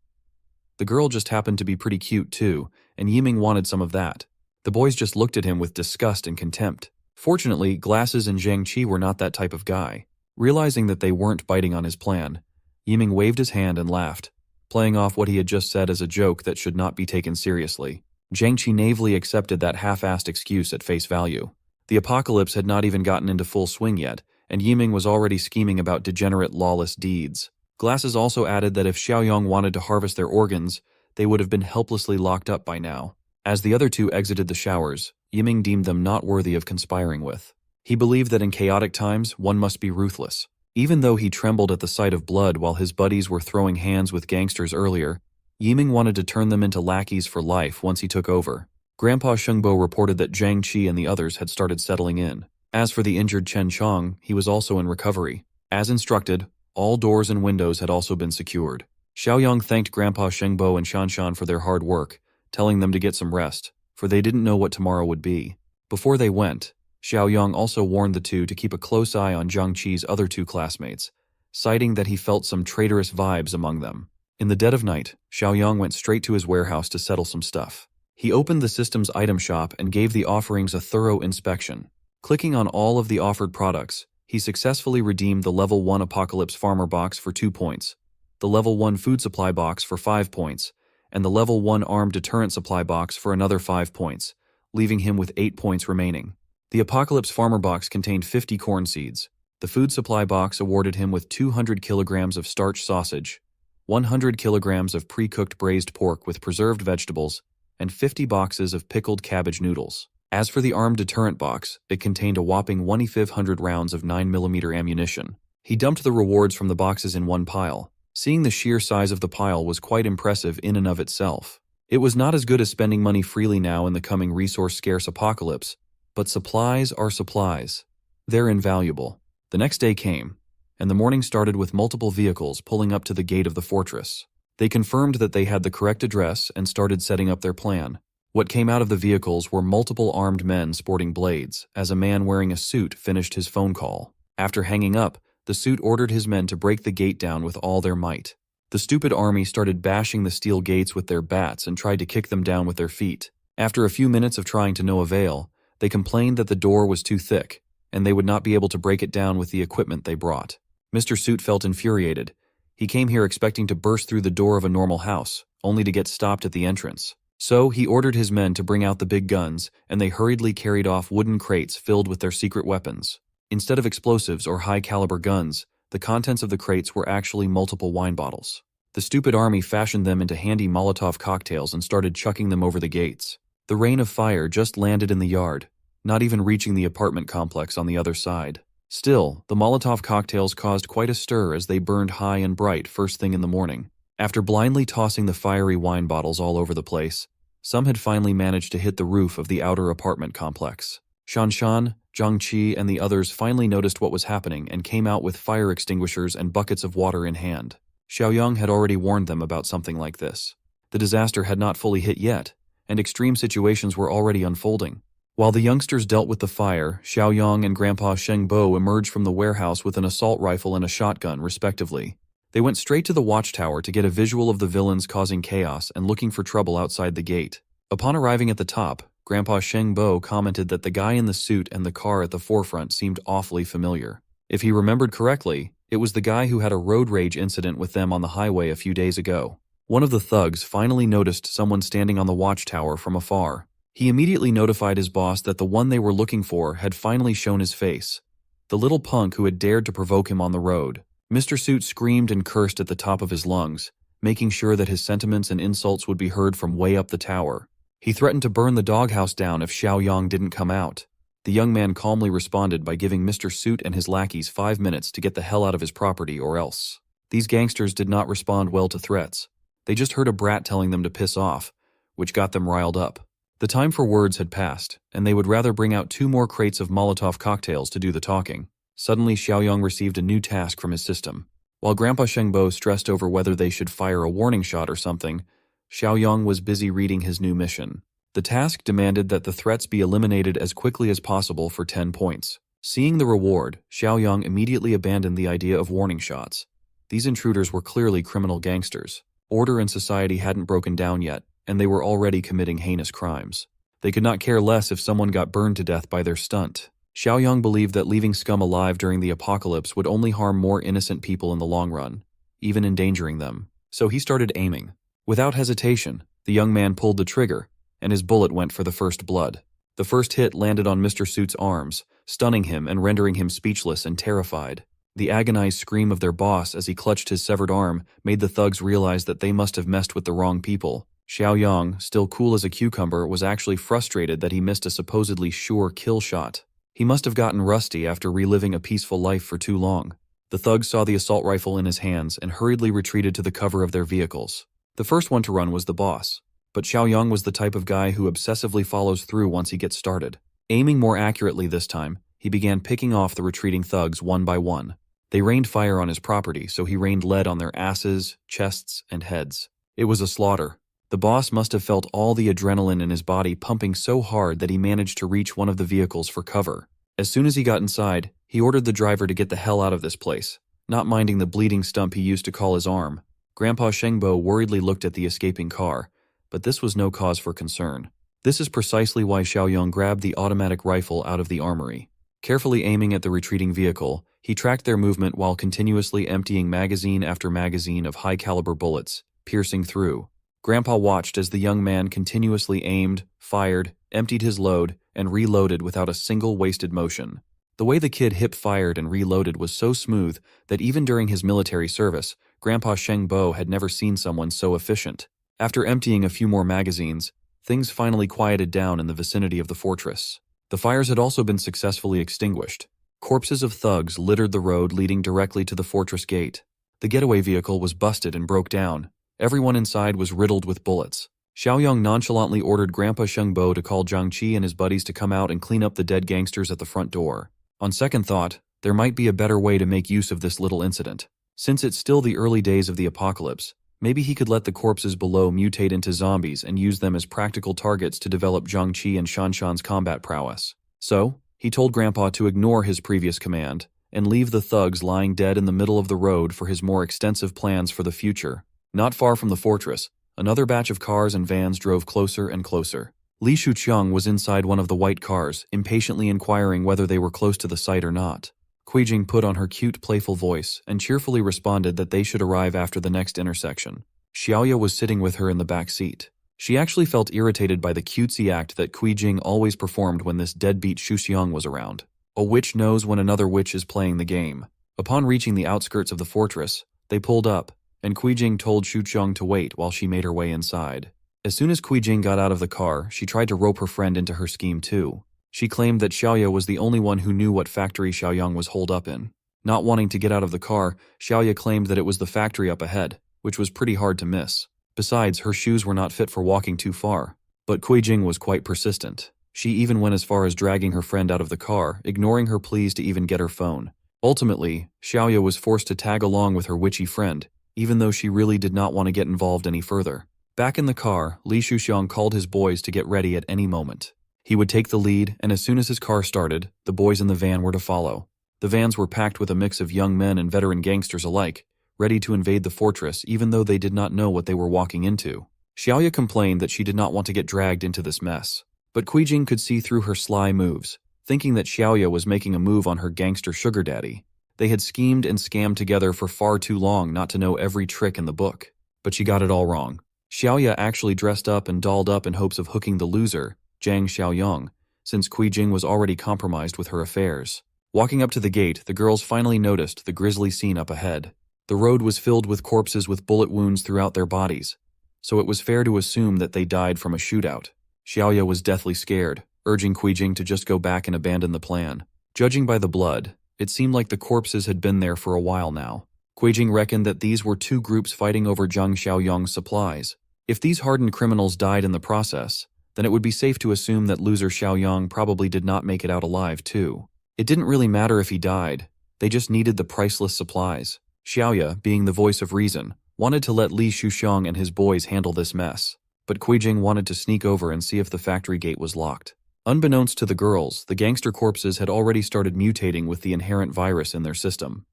A: The girl just happened to be pretty cute too, and Yiming wanted some of that. The boys just looked at him with disgust and contempt. Fortunately, Glasses and Zhang Qi were not that type of guy. Realizing that they weren't biting on his plan, Yiming waved his hand and laughed, playing off what he had just said as a joke that should not be taken seriously. Zhang Qi naively accepted that half-assed excuse at face value. The apocalypse had not even gotten into full swing yet, and Yiming was already scheming about degenerate, lawless deeds. Glasses also added that if Xiaoyang wanted to harvest their organs, they would have been helplessly locked up by now. As the other two exited the showers, Yiming deemed them not worthy of conspiring with. He believed that in chaotic times, one must be ruthless. Even though he trembled at the sight of blood while his buddies were throwing hands with gangsters earlier, Yiming wanted to turn them into lackeys for life once he took over. Grandpa Shengbo reported that Zhang Qi and the others had started settling in. As for the injured Chen Chong, he was also in recovery. As instructed, all doors and windows had also been secured. Xiaoyang thanked Grandpa Shengbo and Shanshan for their hard work, telling them to get some rest, for they didn't know what tomorrow would be. Before they went, Xiaoyang also warned the two to keep a close eye on Zhang Qi's other two classmates, citing that he felt some traitorous vibes among them. In the dead of night, Xiaoyang went straight to his warehouse to settle some stuff. He opened the system's item shop and gave the offerings a thorough inspection. Clicking on all of the offered products, he successfully redeemed the Level 1 Apocalypse Farmer box for 2 points, the Level 1 Food Supply box for 5 points, and the Level 1 Armed Deterrent Supply box for another 5 points, leaving him with 8 points remaining. The Apocalypse Farmer box contained 50 corn seeds. The Food Supply box awarded him with 200 kilograms of starch sausage, 100 kilograms of pre-cooked braised pork with preserved vegetables, and 50 boxes of pickled cabbage noodles. As for the Armed Deterrent box, it contained a whopping 2,500 rounds of 9mm ammunition. He dumped the rewards from the boxes in one pile. Seeing the sheer size of the pile was quite impressive in and of itself. It was not as good as spending money freely now in the coming resource-scarce apocalypse, but supplies are supplies. They're invaluable. The next day came, and the morning started with multiple vehicles pulling up to the gate of the fortress. They confirmed that they had the correct address and started setting up their plan. What came out of the vehicles were multiple armed men sporting blades, as a man wearing a suit finished his phone call. After hanging up, the suit ordered his men to break the gate down with all their might. The stupid army started bashing the steel gates with their bats and tried to kick them down with their feet. After a few minutes of trying to no avail, they complained that the door was too thick, and they would not be able to break it down with the equipment they brought. Mr. Suit felt infuriated. He came here expecting to burst through the door of a normal house, only to get stopped at the entrance. So he ordered his men to bring out the big guns, and they hurriedly carried off wooden crates filled with their secret weapons. Instead of explosives or high-caliber guns, the contents of the crates were actually multiple wine bottles. The stupid army fashioned them into handy Molotov cocktails and started chucking them over the gates. The rain of fire just landed in the yard, not even reaching the apartment complex on the other side. Still, the Molotov cocktails caused quite a stir as they burned high and bright first thing in the morning. After blindly tossing the fiery wine bottles all over the place, some had finally managed to hit the roof of the outer apartment complex. Shanshan, Zhang Qi, and the others finally noticed what was happening and came out with fire extinguishers and buckets of water in hand. Xiaoyang had already warned them about something like this. The disaster had not fully hit yet, and extreme situations were already unfolding. While the youngsters dealt with the fire, Xiaoyang and Grandpa Shengbo emerged from the warehouse with an assault rifle and a shotgun, respectively. They went straight to the watchtower to get a visual of the villains causing chaos and looking for trouble outside the gate. Upon arriving at the top, Grandpa Shengbo commented that the guy in the suit and the car at the forefront seemed awfully familiar. If he remembered correctly, it was the guy who had a road rage incident with them on the highway a few days ago. One of the thugs finally noticed someone standing on the watchtower from afar. He immediately notified his boss that the one they were looking for had finally shown his face. The little punk who had dared to provoke him on the road. Mr. Suit screamed and cursed at the top of his lungs, making sure that his sentiments and insults would be heard from way up the tower. He threatened to burn the doghouse down if Xiaoyang didn't come out. The young man calmly responded by giving Mr. Suit and his lackeys 5 minutes to get the hell out of his property or else. These gangsters did not respond well to threats. They just heard a brat telling them to piss off, which got them riled up. The time for words had passed, and they would rather bring out 2 more crates of Molotov cocktails to do the talking. Suddenly, Xiaoyang received a new task from his system. While Grandpa Shengbo stressed over whether they should fire a warning shot or something, Xiaoyang was busy reading his new mission. The task demanded that the threats be eliminated as quickly as possible for 10 points. Seeing the reward, Xiaoyang immediately abandoned the idea of warning shots. These intruders were clearly criminal gangsters. Order in society hadn't broken down yet, and they were already committing heinous crimes. They could not care less if someone got burned to death by their stunt. Xiaoyang believed that leaving scum alive during the apocalypse would only harm more innocent people in the long run, even endangering them. So he started aiming. Without hesitation, the young man pulled the trigger, and his bullet went for the first blood. The first hit landed on Mr. Suit's arms, stunning him and rendering him speechless and terrified. The agonized scream of their boss as he clutched his severed arm made the thugs realize that they must have messed with the wrong people. Xiaoyang, still cool as a cucumber, was actually frustrated that he missed a supposedly sure kill shot. He must have gotten rusty after reliving a peaceful life for too long. The thugs saw the assault rifle in his hands and hurriedly retreated to the cover of their vehicles. The first one to run was the boss, but Xiaoyang was the type of guy who obsessively follows through once he gets started. Aiming more accurately this time, he began picking off the retreating thugs one by one. They rained fire on his property, so he rained lead on their asses, chests, and heads. It was a slaughter. The boss must have felt all the adrenaline in his body pumping so hard that he managed to reach one of the vehicles for cover. As soon as he got inside, he ordered the driver to get the hell out of this place, not minding the bleeding stump he used to call his arm. Grandpa Shengbo worriedly looked at the escaping car, but this was no cause for concern. This is precisely why Xiaoyong grabbed the automatic rifle out of the armory. Carefully aiming at the retreating vehicle, he tracked their movement while continuously emptying magazine after magazine of high-caliber bullets, piercing through. Grandpa watched as the young man continuously aimed, fired, emptied his load, and reloaded without a single wasted motion. The way the kid hip-fired and reloaded was so smooth that even during his military service, Grandpa Shengbo had never seen someone so efficient. After emptying a few more magazines, things finally quieted down in the vicinity of the fortress. The fires had also been successfully extinguished. Corpses of thugs littered the road leading directly to the fortress gate. The getaway vehicle was busted and broke down. Everyone inside was riddled with bullets. Xiaoyong nonchalantly ordered Grandpa Shengbo to call Zhang Qi and his buddies to come out and clean up the dead gangsters at the front door. On second thought, there might be a better way to make use of this little incident. Since it's still the early days of the apocalypse, maybe he could let the corpses below mutate into zombies and use them as practical targets to develop Zhang Qi and Shanshan's combat prowess. So, he told Grandpa to ignore his previous command and leave the thugs lying dead in the middle of the road for his more extensive plans for the future. Not far from the fortress, another batch of cars and vans drove closer and closer. Li Shuqiang was inside one of the white cars, impatiently inquiring whether they were close to the site or not. Kuijing put on her cute, playful voice and cheerfully responded that they should arrive after the next intersection. Xiaoya was sitting with her in the back seat. She actually felt irritated by the cutesy act that Kuijing always performed when this deadbeat Shuqiang was around. A witch knows when another witch is playing the game. Upon reaching the outskirts of the fortress, they pulled up, and Kuijing told Shuqiang to wait while she made her way inside. As soon as Kuijing got out of the car, she tried to rope her friend into her scheme too. She claimed that Xiaoya was the only one who knew what factory Xiaoyang was holed up in. Not wanting to get out of the car, Xiaoya claimed that it was the factory up ahead, which was pretty hard to miss. Besides, her shoes were not fit for walking too far. But Kuijing was quite persistent. She even went as far as dragging her friend out of the car, ignoring her pleas to even get her phone. Ultimately, Xiaoya was forced to tag along with her witchy friend, even though she really did not want to get involved any further. Back in the car, Li Shuqiang called his boys to get ready at any moment. He would take the lead, and as soon as his car started, the boys in the van were to follow. The vans were packed with a mix of young men and veteran gangsters alike, ready to invade the fortress even though they did not know what they were walking into. Xiaoya complained that she did not want to get dragged into this mess. But Kuijing could see through her sly moves, thinking that Xiaoya was making a move on her gangster sugar daddy. They had schemed and scammed together for far too long not to know every trick in the book. But she got it all wrong. Xiaoya actually dressed up and dolled up in hopes of hooking the loser, Zhang Xiaoyong, since Kuijing was already compromised with her affairs. Walking up to the gate, the girls finally noticed the grisly scene up ahead. The road was filled with corpses with bullet wounds throughout their bodies, so it was fair to assume that they died from a shootout. Xiaoya was deathly scared, urging Kuijing to just go back and abandon the plan. Judging by the blood, it seemed like the corpses had been there for a while now. Kuijing reckoned that these were two groups fighting over Zhang Xiaoyong's supplies. If these hardened criminals died in the process, then it would be safe to assume that loser Xiaoyong probably did not make it out alive too. It didn't really matter if he died, they just needed the priceless supplies. Xiaoya, being the voice of reason, wanted to let Li Shuqiang and his boys handle this mess, but Kuijing wanted to sneak over and see if the factory gate was locked. Unbeknownst to the girls, the gangster corpses had already started mutating with the inherent virus in their system.